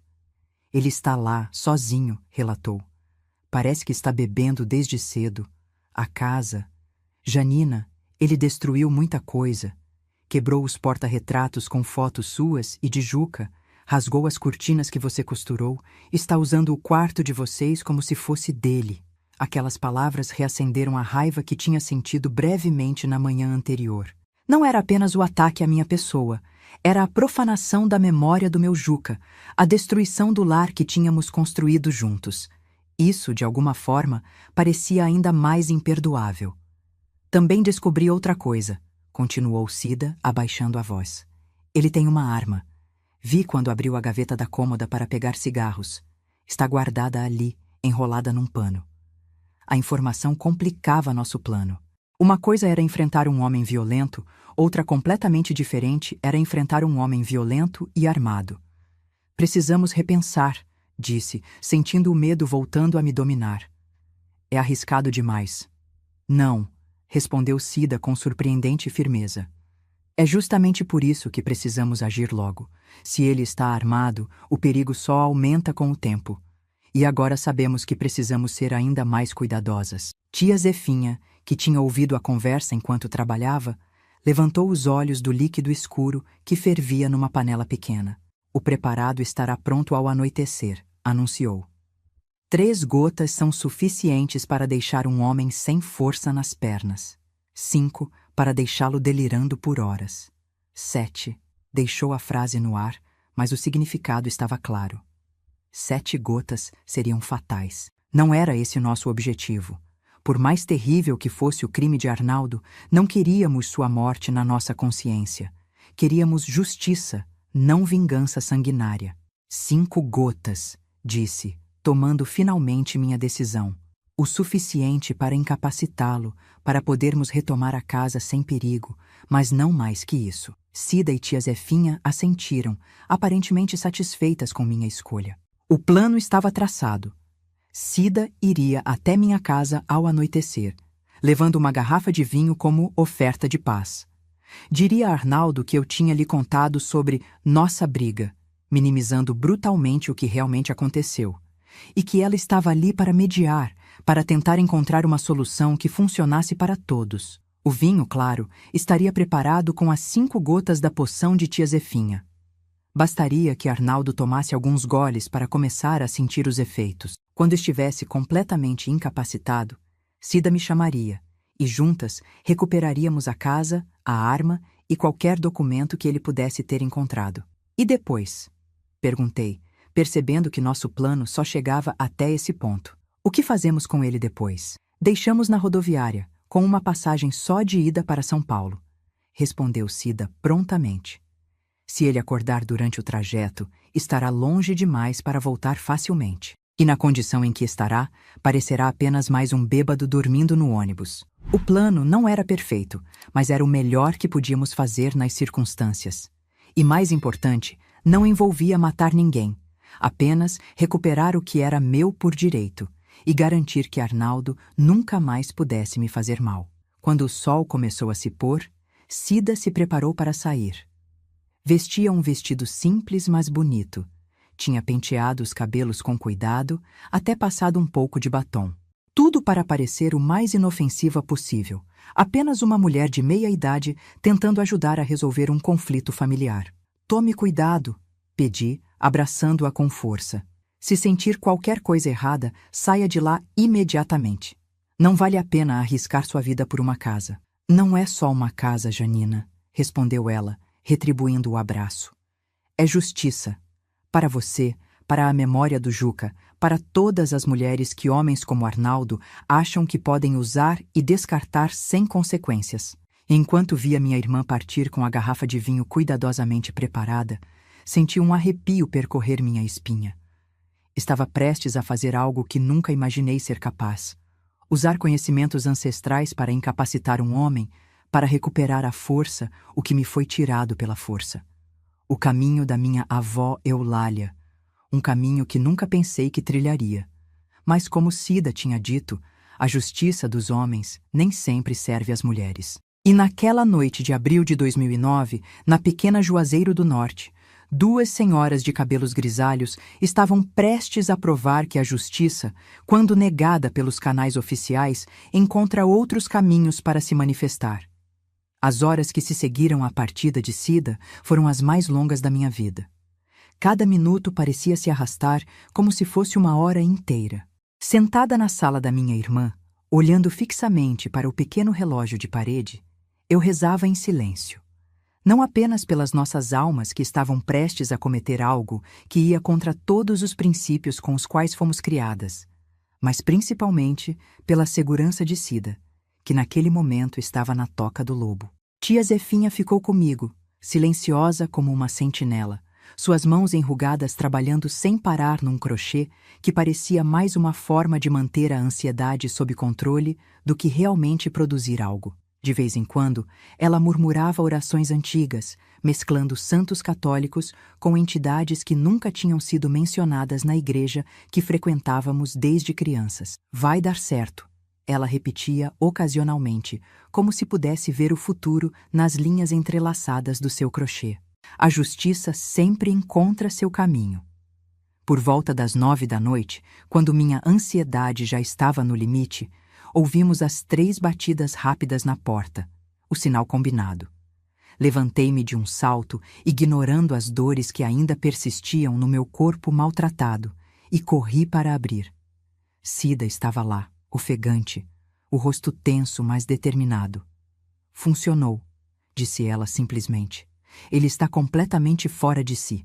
Ele está lá, sozinho, relatou. Parece que está bebendo desde cedo. A casa... Janina, ele destruiu muita coisa. Quebrou os porta-retratos com fotos suas e de Juca, rasgou as cortinas que você costurou, está usando o quarto de vocês como se fosse dele. Aquelas palavras reacenderam a raiva que tinha sentido brevemente na manhã anterior. Não era apenas o ataque à minha pessoa, era a profanação da memória do meu Juca, a destruição do lar que tínhamos construído juntos. Isso, de alguma forma, parecia ainda mais imperdoável. Também descobri outra coisa, continuou Cida, abaixando a voz. Ele tem uma arma. Vi quando abriu a gaveta da cômoda para pegar cigarros. Está guardada ali, enrolada num pano. A informação complicava nosso plano. Uma coisa era enfrentar um homem violento, outra completamente diferente era enfrentar um homem violento e armado. Precisamos repensar, disse, sentindo o medo voltando a me dominar. É arriscado demais. Não, respondeu Cida com surpreendente firmeza. É justamente por isso que precisamos agir logo. Se ele está armado, o perigo só aumenta com o tempo. E agora sabemos que precisamos ser ainda mais cuidadosas. Tia Zefinha, que tinha ouvido a conversa enquanto trabalhava, levantou os olhos do líquido escuro que fervia numa panela pequena. O preparado estará pronto ao anoitecer, anunciou. 3 gotas são suficientes para deixar um homem sem força nas pernas. 5 para deixá-lo delirando por horas. 7 deixou a frase no ar, mas o significado estava claro. 7 gotas seriam fatais. Não era esse o nosso objetivo. Por mais terrível que fosse o crime de Arnaldo, não queríamos sua morte na nossa consciência. Queríamos justiça, não vingança sanguinária. 5 gotas, disse, tomando finalmente minha decisão. O suficiente para incapacitá-lo, para podermos retomar a casa sem perigo, mas não mais que isso. Cida e tia Zefinha assentiram, aparentemente satisfeitas com minha escolha. O plano estava traçado. Cida iria até minha casa ao anoitecer, levando uma garrafa de vinho como oferta de paz. Diria a Arnaldo que eu tinha lhe contado sobre nossa briga, minimizando brutalmente o que realmente aconteceu, e que ela estava ali para mediar, para tentar encontrar uma solução que funcionasse para todos. O vinho, claro, estaria preparado com as 5 gotas da poção de tia Zefinha. Bastaria que Arnaldo tomasse alguns goles para começar a sentir os efeitos. Quando estivesse completamente incapacitado, Cida me chamaria, e juntas recuperaríamos a casa, a arma e qualquer documento que ele pudesse ter encontrado. E depois? Perguntei, percebendo que nosso plano só chegava até esse ponto. O que fazemos com ele depois? Deixamos na rodoviária, com uma passagem só de ida para São Paulo, respondeu Cida prontamente. Se ele acordar durante o trajeto, estará longe demais para voltar facilmente. E na condição em que estará, parecerá apenas mais um bêbado dormindo no ônibus. O plano não era perfeito, mas era o melhor que podíamos fazer nas circunstâncias. E mais importante, não envolvia matar ninguém, apenas recuperar o que era meu por direito e garantir que Arnaldo nunca mais pudesse me fazer mal. Quando o sol começou a se pôr, Cida se preparou para sair. Vestia um vestido simples, mas bonito. Tinha penteado os cabelos com cuidado, até passado um pouco de batom. Tudo para parecer o mais inofensiva possível, apenas uma mulher de meia idade tentando ajudar a resolver um conflito familiar. Tome cuidado, pedi, abraçando-a com força. Se sentir qualquer coisa errada, saia de lá imediatamente. Não vale a pena arriscar sua vida por uma casa. Não é só uma casa, Janina, respondeu ela, retribuindo o abraço. É justiça. Para você, para a memória do Juca, para todas as mulheres que homens como Arnaldo acham que podem usar e descartar sem consequências. Enquanto via minha irmã partir com a garrafa de vinho cuidadosamente preparada, senti um arrepio percorrer minha espinha. Estava prestes a fazer algo que nunca imaginei ser capaz. Usar conhecimentos ancestrais para incapacitar um homem, para recuperar a força, o que me foi tirado pela força. O caminho da minha avó Eulália, um caminho que nunca pensei que trilharia. Mas como Cida tinha dito, a justiça dos homens nem sempre serve às mulheres. E naquela noite de abril de 2009, na pequena Juazeiro do Norte, 2 senhoras de cabelos grisalhos estavam prestes a provar que a justiça, quando negada pelos canais oficiais, encontra outros caminhos para se manifestar. As horas que se seguiram à partida de Cida foram as mais longas da minha vida. Cada minuto parecia se arrastar como se fosse uma hora inteira. Sentada na sala da minha irmã, olhando fixamente para o pequeno relógio de parede, eu rezava em silêncio. Não apenas pelas nossas almas que estavam prestes a cometer algo que ia contra todos os princípios com os quais fomos criadas, mas principalmente pela segurança de Cida, que naquele momento estava na toca do lobo. Tia Zefinha ficou comigo, silenciosa como uma sentinela, suas mãos enrugadas trabalhando sem parar num crochê que parecia mais uma forma de manter a ansiedade sob controle do que realmente produzir algo. De vez em quando, ela murmurava orações antigas, mesclando santos católicos com entidades que nunca tinham sido mencionadas na igreja que frequentávamos desde crianças. Vai dar certo, ela repetia ocasionalmente, como se pudesse ver o futuro nas linhas entrelaçadas do seu crochê. A justiça sempre encontra seu caminho. Por volta das 9 da noite, quando minha ansiedade já estava no limite, ouvimos as 3 batidas rápidas na porta, o sinal combinado. Levantei-me de um salto, ignorando as dores que ainda persistiam no meu corpo maltratado, e corri para abrir. Cida estava lá, ofegante, o rosto tenso, mas determinado. Funcionou, disse ela simplesmente. Ele está completamente fora de si.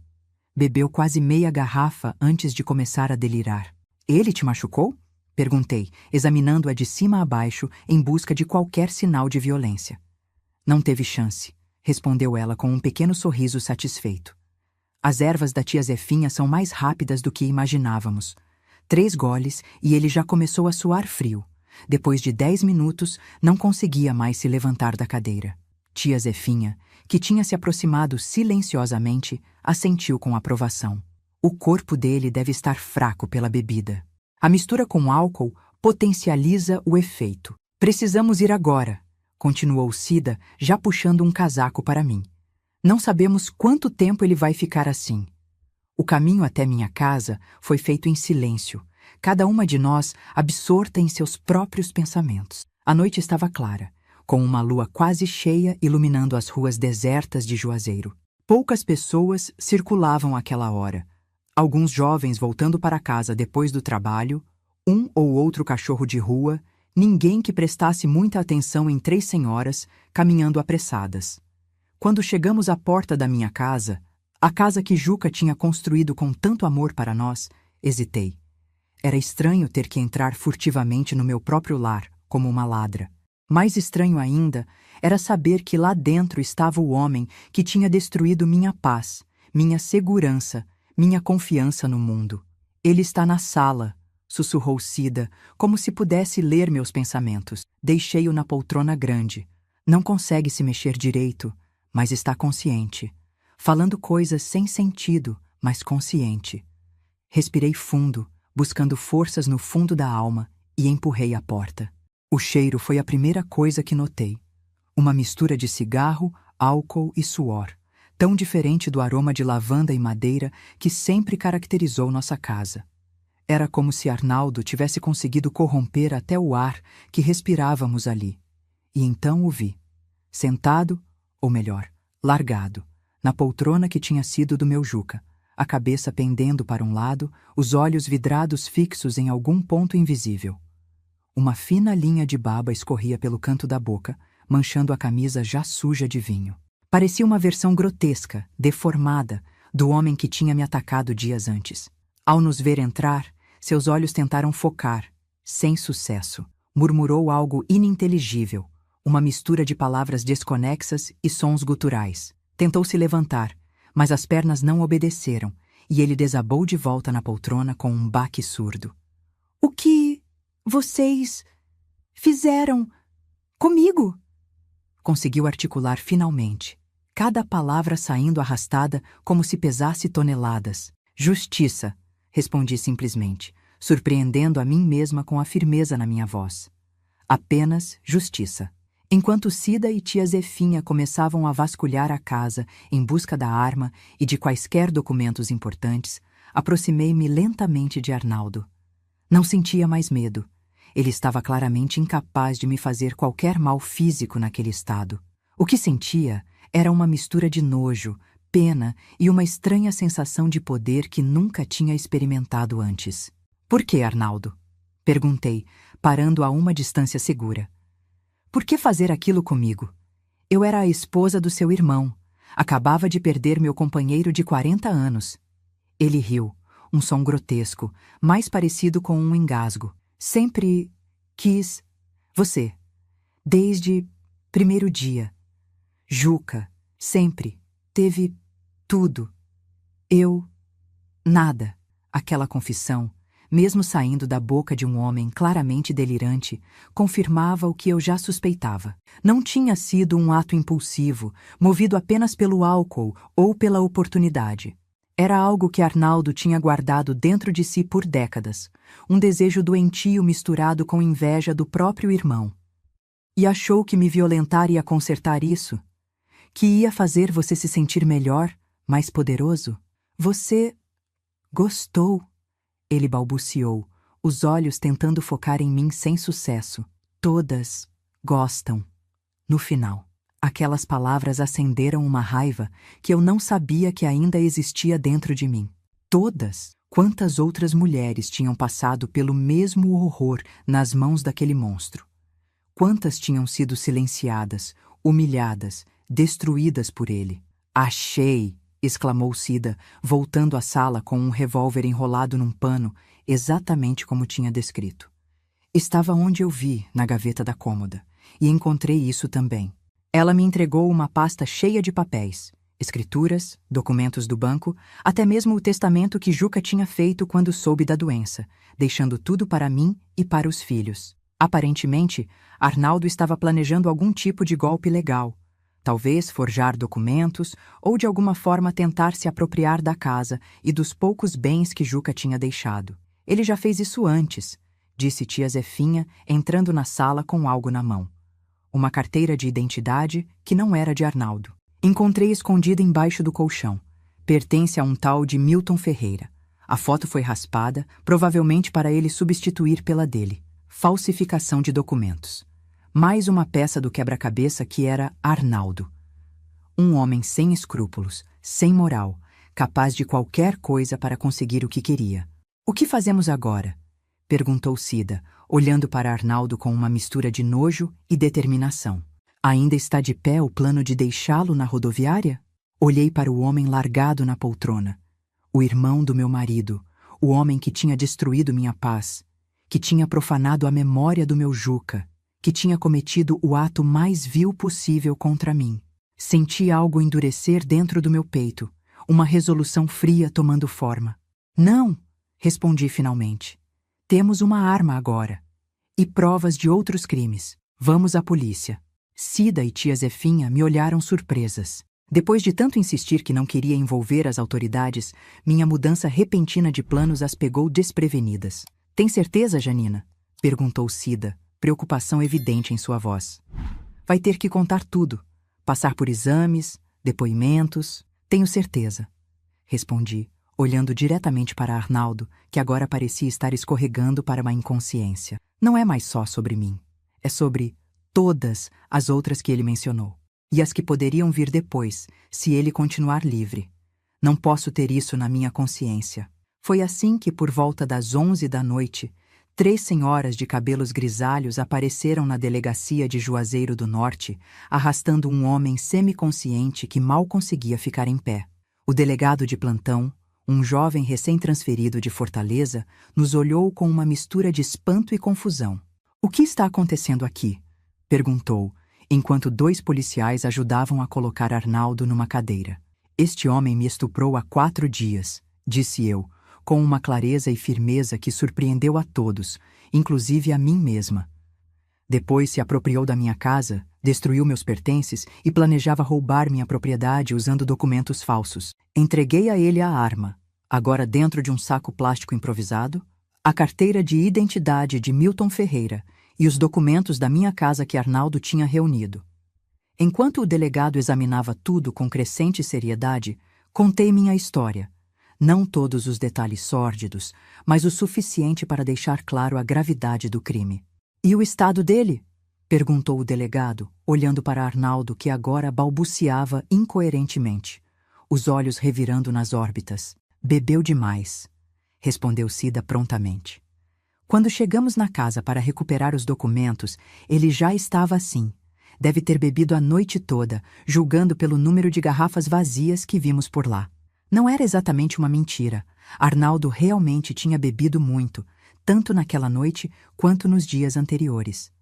Bebeu quase meia garrafa antes de começar a delirar. Ele te machucou? Perguntei, examinando-a de cima a baixo em busca de qualquer sinal de violência. Não teve chance, respondeu ela com um pequeno sorriso satisfeito. As ervas da tia Zefinha são mais rápidas do que imaginávamos. 3 goles e ele já começou a suar frio. Depois de 10 minutos, não conseguia mais se levantar da cadeira. Tia Zefinha, que tinha se aproximado silenciosamente, assentiu com aprovação. O corpo dele deve estar fraco pela bebida. A mistura com álcool potencializa o efeito. Precisamos ir agora, continuou Cida, já puxando um casaco para mim. Não sabemos quanto tempo ele vai ficar assim. O caminho até minha casa foi feito em silêncio, cada uma de nós absorta em seus próprios pensamentos. A noite estava clara, com uma lua quase cheia iluminando as ruas desertas de Juazeiro. Poucas pessoas circulavam àquela hora. Alguns jovens voltando para casa depois do trabalho, um ou outro cachorro de rua, ninguém que prestasse muita atenção em 3 senhoras caminhando apressadas. Quando chegamos à porta da minha casa, a casa que Juca tinha construído com tanto amor para nós, hesitei. Era estranho ter que entrar furtivamente no meu próprio lar, como uma ladra. Mais estranho ainda era saber que lá dentro estava o homem que tinha destruído minha paz, minha segurança, minha confiança no mundo. Ele está na sala, sussurrou Cida, como se pudesse ler meus pensamentos. Deixei-o na poltrona grande. Não consegue se mexer direito, mas está consciente. Falando coisas sem sentido, mas consciente. Respirei fundo, buscando forças no fundo da alma, e empurrei a porta. O cheiro foi a primeira coisa que notei. Uma mistura de cigarro, álcool e suor, tão diferente do aroma de lavanda e madeira que sempre caracterizou nossa casa. Era como se Arnaldo tivesse conseguido corromper até o ar que respirávamos ali. E então o vi, sentado, ou melhor, largado, na poltrona que tinha sido do meu Juca, a cabeça pendendo para um lado, os olhos vidrados fixos em algum ponto invisível. Uma fina linha de baba escorria pelo canto da boca, manchando a camisa já suja de vinho. Parecia uma versão grotesca, deformada, do homem que tinha me atacado dias antes. Ao nos ver entrar, seus olhos tentaram focar, sem sucesso. Murmurou algo ininteligível, uma mistura de palavras desconexas e sons guturais. Tentou se levantar, mas as pernas não obedeceram, e ele desabou de volta na poltrona com um baque surdo. O que vocês fizeram comigo? Conseguiu articular finalmente, cada palavra saindo arrastada como se pesasse toneladas. Justiça, respondi simplesmente, surpreendendo a mim mesma com a firmeza na minha voz. Apenas justiça. Enquanto Cida e tia Zefinha começavam a vasculhar a casa em busca da arma e de quaisquer documentos importantes, aproximei-me lentamente de Arnaldo. Não sentia mais medo. Ele estava claramente incapaz de me fazer qualquer mal físico naquele estado. O que sentia era uma mistura de nojo, pena e uma estranha sensação de poder que nunca tinha experimentado antes. Por que, Arnaldo? Perguntei, parando a uma distância segura. Por que fazer aquilo comigo? Eu era a esposa do seu irmão. Acabava de perder meu companheiro de 40 anos. Ele riu, um som grotesco, mais parecido com um engasgo. Sempre quis você. Desde primeiro dia. Juca, sempre. Teve tudo. Eu, nada. Aquela confissão, mesmo saindo da boca de um homem claramente delirante, confirmava o que eu já suspeitava. Não tinha sido um ato impulsivo, movido apenas pelo álcool ou pela oportunidade. Era algo que Arnaldo tinha guardado dentro de si por décadas, um desejo doentio misturado com inveja do próprio irmão. E achou que me violentar ia consertar isso? Que ia fazer você se sentir melhor, mais poderoso? Você gostou, ele balbuciou, os olhos tentando focar em mim sem sucesso. Todas gostam. No final. Aquelas palavras acenderam uma raiva que eu não sabia que ainda existia dentro de mim. Todas? Quantas outras mulheres tinham passado pelo mesmo horror nas mãos daquele monstro? Quantas tinham sido silenciadas, humilhadas, destruídas por ele? Achei! Exclamou Cida, voltando à sala com um revólver enrolado num pano, exatamente como tinha descrito. Estava onde eu vi, na gaveta da cômoda, e encontrei isso também. Ela me entregou uma pasta cheia de papéis, escrituras, documentos do banco, até mesmo o testamento que Juca tinha feito quando soube da doença, deixando tudo para mim e para os filhos. Aparentemente, Arnaldo estava planejando algum tipo de golpe legal. Talvez forjar documentos ou de alguma forma tentar se apropriar da casa e dos poucos bens que Juca tinha deixado. Ele já fez isso antes, disse tia Zefinha, entrando na sala com algo na mão. Uma carteira de identidade que não era de Arnaldo. Encontrei escondida embaixo do colchão. Pertence a um tal de Milton Ferreira. A foto foi raspada, provavelmente para ele substituir pela dele. Falsificação de documentos. Mais uma peça do quebra-cabeça que era Arnaldo. Um homem sem escrúpulos, sem moral, capaz de qualquer coisa para conseguir o que queria. O que fazemos agora? Perguntou Cida, olhando para Arnaldo com uma mistura de nojo e determinação. Ainda está de pé o plano de deixá-lo na rodoviária? Olhei para o homem largado na poltrona. O irmão do meu marido, o homem que tinha destruído minha paz, que tinha profanado a memória do meu Juca, que tinha cometido o ato mais vil possível contra mim. Senti algo endurecer dentro do meu peito, uma resolução fria tomando forma. Não, respondi finalmente. Temos uma arma agora. E provas de outros crimes. Vamos à polícia. Cida e tia Zefinha me olharam surpresas. Depois de tanto insistir que não queria envolver as autoridades, minha mudança repentina de planos as pegou desprevenidas. Tem certeza, Janina? Perguntou Cida, preocupação evidente em sua voz. Vai ter que contar tudo. Passar por exames, depoimentos. Tenho certeza. Respondi, olhando diretamente para Arnaldo, que agora parecia estar escorregando para uma inconsciência. Não é mais só sobre mim. É sobre todas as outras que ele mencionou. E as que poderiam vir depois, se ele continuar livre. Não posso ter isso na minha consciência. Foi assim que, por volta das 11 da noite, 3 senhoras de cabelos grisalhos apareceram na delegacia de Juazeiro do Norte, arrastando um homem semiconsciente que mal conseguia ficar em pé. O delegado de plantão, um jovem recém-transferido de Fortaleza, nos olhou com uma mistura de espanto e confusão. O que está acontecendo aqui? Perguntou, enquanto 2 policiais ajudavam a colocar Arnaldo numa cadeira. Este homem me estuprou há 4 dias, disse eu, com uma clareza e firmeza que surpreendeu a todos, inclusive a mim mesma. Depois se apropriou da minha casa, destruiu meus pertences e planejava roubar minha propriedade usando documentos falsos. Entreguei a ele a arma, agora dentro de um saco plástico improvisado, a carteira de identidade de Milton Ferreira e os documentos da minha casa que Arnaldo tinha reunido. Enquanto o delegado examinava tudo com crescente seriedade, contei minha história. Não todos os detalhes sórdidos, mas o suficiente para deixar claro a gravidade do crime. E o estado dele? Perguntou o delegado, olhando para Arnaldo, que agora balbuciava incoerentemente, os olhos revirando nas órbitas. Bebeu demais, respondeu Cida prontamente. Quando chegamos na casa para recuperar os documentos, ele já estava assim. Deve ter bebido a noite toda, julgando pelo número de garrafas vazias que vimos por lá. Não era exatamente uma mentira. Arnaldo realmente tinha bebido muito, tanto naquela noite quanto nos dias anteriores.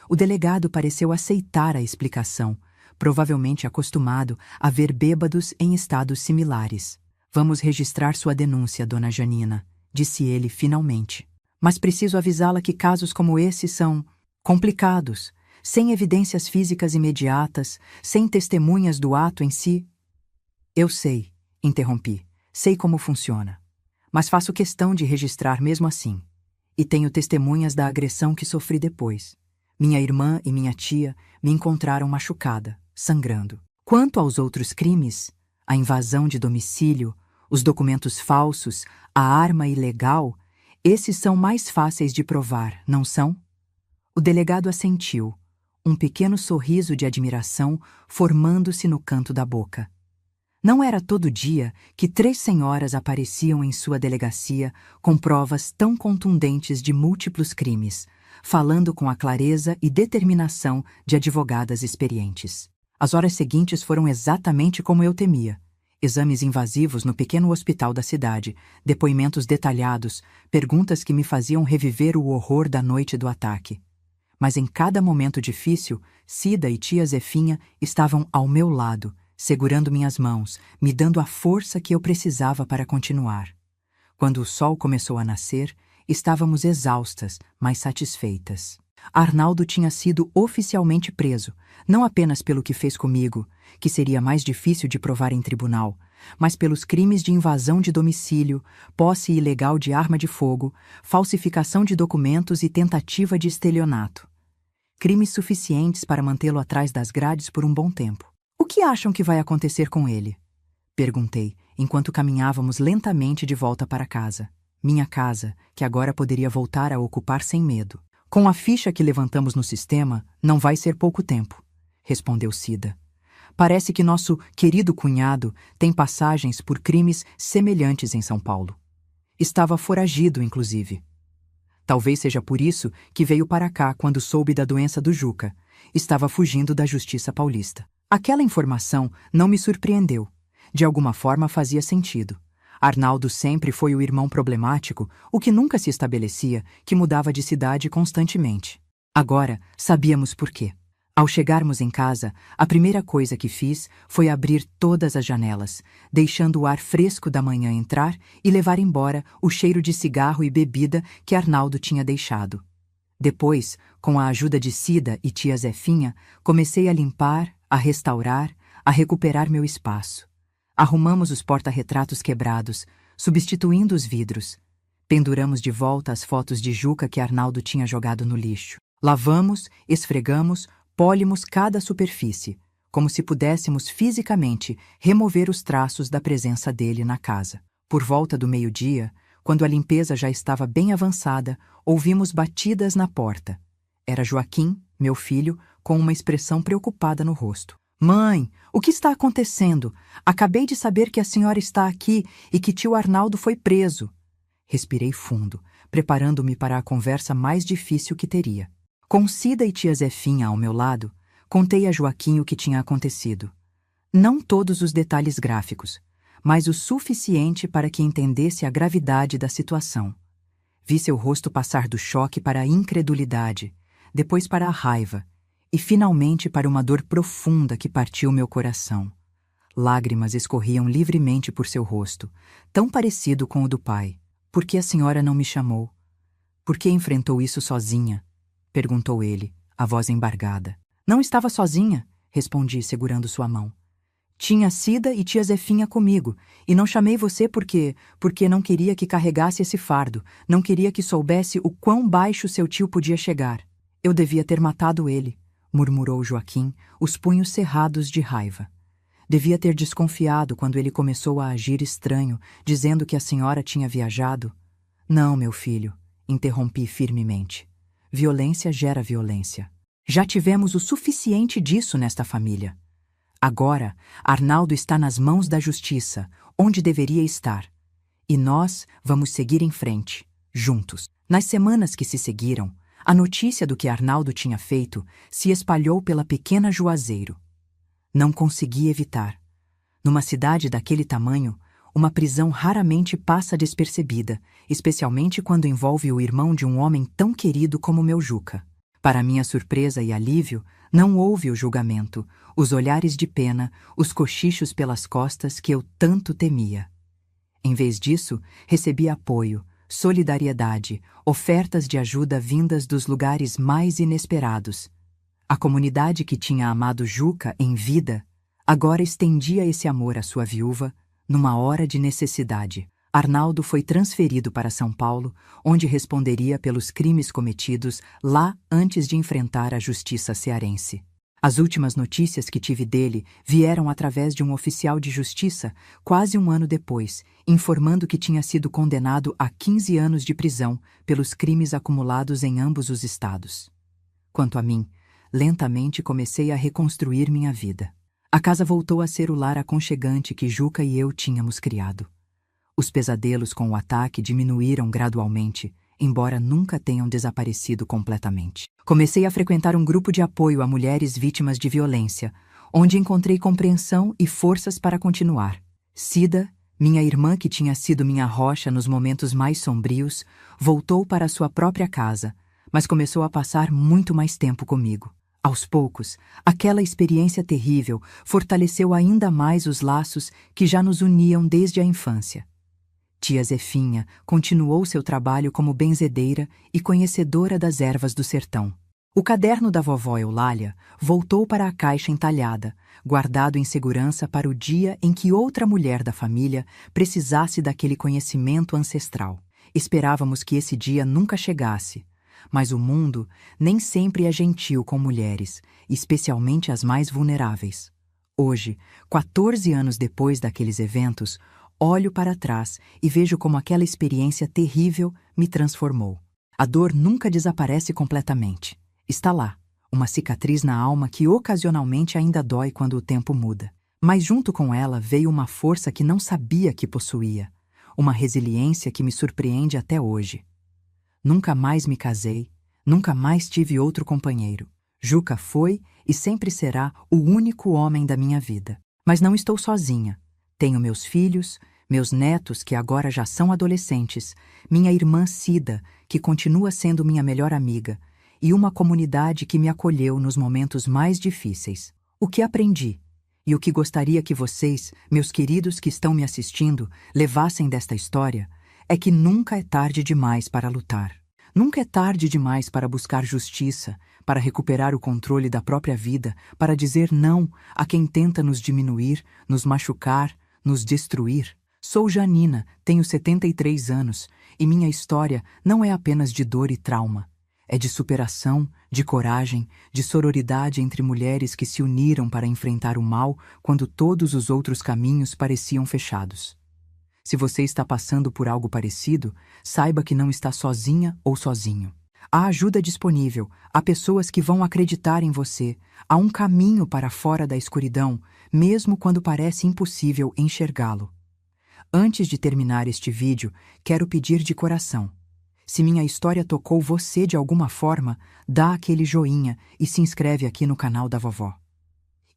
O delegado pareceu aceitar a explicação, provavelmente acostumado a ver bêbados em estados similares. Vamos registrar sua denúncia, dona Janina, disse ele finalmente. Mas preciso avisá-la que casos como esse são complicados, sem evidências físicas imediatas, sem testemunhas do ato em si. Eu sei, interrompi, sei como funciona. Mas faço questão de registrar mesmo assim. E tenho testemunhas da agressão que sofri depois. Minha irmã e minha tia me encontraram machucada, sangrando. Quanto aos outros crimes, a invasão de domicílio, os documentos falsos, a arma ilegal, esses são mais fáceis de provar, não são? O delegado assentiu, um pequeno sorriso de admiração formando-se no canto da boca. Não era todo dia que 3 senhoras apareciam em sua delegacia com provas tão contundentes de múltiplos crimes, falando com a clareza e determinação de advogadas experientes. As horas seguintes foram exatamente como eu temia. Exames invasivos no pequeno hospital da cidade, depoimentos detalhados, perguntas que me faziam reviver o horror da noite do ataque. Mas em cada momento difícil, Cida e tia Zefinha estavam ao meu lado, segurando minhas mãos, me dando a força que eu precisava para continuar. Quando o sol começou a nascer, estávamos exaustas, mas satisfeitas. Arnaldo tinha sido oficialmente preso, não apenas pelo que fez comigo, que seria mais difícil de provar em tribunal, mas pelos crimes de invasão de domicílio, posse ilegal de arma de fogo, falsificação de documentos e tentativa de estelionato. Crimes suficientes para mantê-lo atrás das grades por um bom tempo. O que acham que vai acontecer com ele? Perguntei, enquanto caminhávamos lentamente de volta para casa. Minha casa, que agora poderia voltar a ocupar sem medo. Com a ficha que levantamos no sistema, não vai ser pouco tempo, respondeu Cida. Parece que nosso querido cunhado tem passagens por crimes semelhantes em São Paulo. Estava foragido, inclusive. Talvez seja por isso que veio para cá quando soube da doença do Juca. Estava fugindo da justiça paulista. Aquela informação não me surpreendeu. De alguma forma fazia sentido. Arnaldo sempre foi o irmão problemático, o que nunca se estabelecia, que mudava de cidade constantemente. Agora, sabíamos por quê. Ao chegarmos em casa, a primeira coisa que fiz foi abrir todas as janelas, deixando o ar fresco da manhã entrar e levar embora o cheiro de cigarro e bebida que Arnaldo tinha deixado. Depois, com a ajuda de Cida e tia Zefinha, comecei a limpar, a restaurar, a recuperar meu espaço. Arrumamos os porta-retratos quebrados, substituindo os vidros. Penduramos de volta as fotos de Juca que Arnaldo tinha jogado no lixo. Lavamos, esfregamos, polimos cada superfície, como se pudéssemos fisicamente remover os traços da presença dele na casa. Por volta do meio-dia, quando a limpeza já estava bem avançada, ouvimos batidas na porta. Era Joaquim, meu filho, com uma expressão preocupada no rosto. Mãe, o que está acontecendo? Acabei de saber que a senhora está aqui e que tio Arnaldo foi preso. Respirei fundo, preparando-me para a conversa mais difícil que teria. Com Cida e tia Zefinha ao meu lado, contei a Joaquim o que tinha acontecido. Não todos os detalhes gráficos, mas o suficiente para que entendesse a gravidade da situação. Vi seu rosto passar do choque para a incredulidade, depois para a raiva, e finalmente para uma dor profunda que partiu meu coração. Lágrimas escorriam livremente por seu rosto, tão parecido com o do pai. Por que a senhora não me chamou? Por que enfrentou isso sozinha? Perguntou ele, a voz embargada. Não estava sozinha, respondi, segurando sua mão. Tinha Cida e tia Zefinha comigo, e não chamei você porque não queria que carregasse esse fardo, não queria que soubesse o quão baixo seu tio podia chegar. Eu devia ter matado ele, murmurou Joaquim, os punhos cerrados de raiva. Devia ter desconfiado quando ele começou a agir estranho, dizendo que a senhora tinha viajado. Não, meu filho, interrompi firmemente. Violência gera violência. Já tivemos o suficiente disso nesta família. Agora, Arnaldo está nas mãos da justiça, onde deveria estar. E nós vamos seguir em frente, juntos. Nas semanas que se seguiram, a notícia do que Arnaldo tinha feito se espalhou pela pequena Juazeiro. Não consegui evitar. Numa cidade daquele tamanho, uma prisão raramente passa despercebida, especialmente quando envolve o irmão de um homem tão querido como meu Juca. Para minha surpresa e alívio, não houve o julgamento, os olhares de pena, os cochichos pelas costas que eu tanto temia. Em vez disso, recebi apoio, solidariedade, ofertas de ajuda vindas dos lugares mais inesperados. A comunidade que tinha amado Juca em vida, agora estendia esse amor à sua viúva, numa hora de necessidade. Arnaldo foi transferido para São Paulo, onde responderia pelos crimes cometidos lá antes de enfrentar a justiça cearense. As últimas notícias que tive dele vieram através de um oficial de justiça, quase um ano depois, informando que tinha sido condenado a 15 anos de prisão pelos crimes acumulados em ambos os estados. Quanto a mim, lentamente comecei a reconstruir minha vida. A casa voltou a ser o lar aconchegante que Juca e eu tínhamos criado. Os pesadelos com o ataque diminuíram gradualmente, embora nunca tenham desaparecido completamente. Comecei a frequentar um grupo de apoio a mulheres vítimas de violência, onde encontrei compreensão e forças para continuar. Cida, minha irmã que tinha sido minha rocha nos momentos mais sombrios, voltou para sua própria casa, mas começou a passar muito mais tempo comigo. Aos poucos, aquela experiência terrível fortaleceu ainda mais os laços que já nos uniam desde a infância. Tia Zefinha continuou seu trabalho como benzedeira e conhecedora das ervas do sertão. O caderno da vovó Eulália voltou para a caixa entalhada, guardado em segurança para o dia em que outra mulher da família precisasse daquele conhecimento ancestral. Esperávamos que esse dia nunca chegasse, mas o mundo nem sempre é gentil com mulheres, especialmente as mais vulneráveis. Hoje, 14 anos depois daqueles eventos, olho para trás e vejo como aquela experiência terrível me transformou. A dor nunca desaparece completamente. Está lá, uma cicatriz na alma que ocasionalmente ainda dói quando o tempo muda. Mas junto com ela veio uma força que não sabia que possuía, uma resiliência que me surpreende até hoje. Nunca mais me casei, nunca mais tive outro companheiro. Juca foi e sempre será o único homem da minha vida. Mas não estou sozinha. Tenho meus filhos, meus netos que agora já são adolescentes, minha irmã Cida, que continua sendo minha melhor amiga, e uma comunidade que me acolheu nos momentos mais difíceis. O que aprendi, e o que gostaria que vocês, meus queridos que estão me assistindo, levassem desta história, é que nunca é tarde demais para lutar. Nunca é tarde demais para buscar justiça, para recuperar o controle da própria vida, para dizer não a quem tenta nos diminuir, nos machucar, nos destruir. Sou Janina, tenho 73 anos, e minha história não é apenas de dor e trauma. É de superação, de coragem, de sororidade entre mulheres que se uniram para enfrentar o mal quando todos os outros caminhos pareciam fechados. Se você está passando por algo parecido, saiba que não está sozinha ou sozinho. Há ajuda disponível, há pessoas que vão acreditar em você, há um caminho para fora da escuridão, mesmo quando parece impossível enxergá-lo. Antes de terminar este vídeo, quero pedir de coração. Se minha história tocou você de alguma forma, dá aquele joinha e se inscreve aqui no canal da vovó.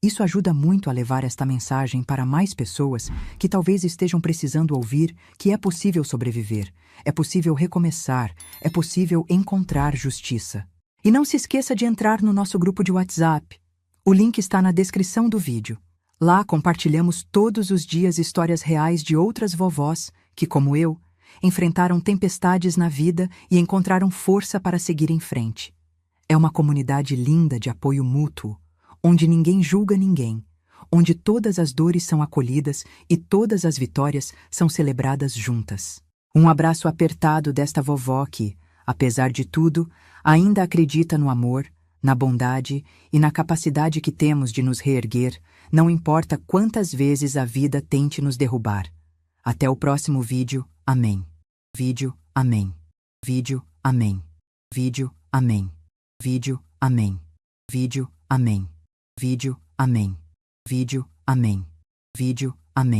Isso ajuda muito a levar esta mensagem para mais pessoas que talvez estejam precisando ouvir que é possível sobreviver, é possível recomeçar, é possível encontrar justiça. E não se esqueça de entrar no nosso grupo de WhatsApp. O link está na descrição do vídeo. Lá compartilhamos todos os dias histórias reais de outras vovós que, como eu, enfrentaram tempestades na vida e encontraram força para seguir em frente. É uma comunidade linda de apoio mútuo, onde ninguém julga ninguém, onde todas as dores são acolhidas e todas as vitórias são celebradas juntas. Um abraço apertado desta vovó que, apesar de tudo, ainda acredita no amor, na bondade e na capacidade que temos de nos reerguer, não importa quantas vezes a vida tente nos derrubar. Até o próximo vídeo. Amém. Vídeo. Amém. Vídeo. Amém. Vídeo. Amém. Vídeo. Amém. Vídeo. Amém. Vídeo. Amém. Vídeo. Amém. Vídeo. Amém.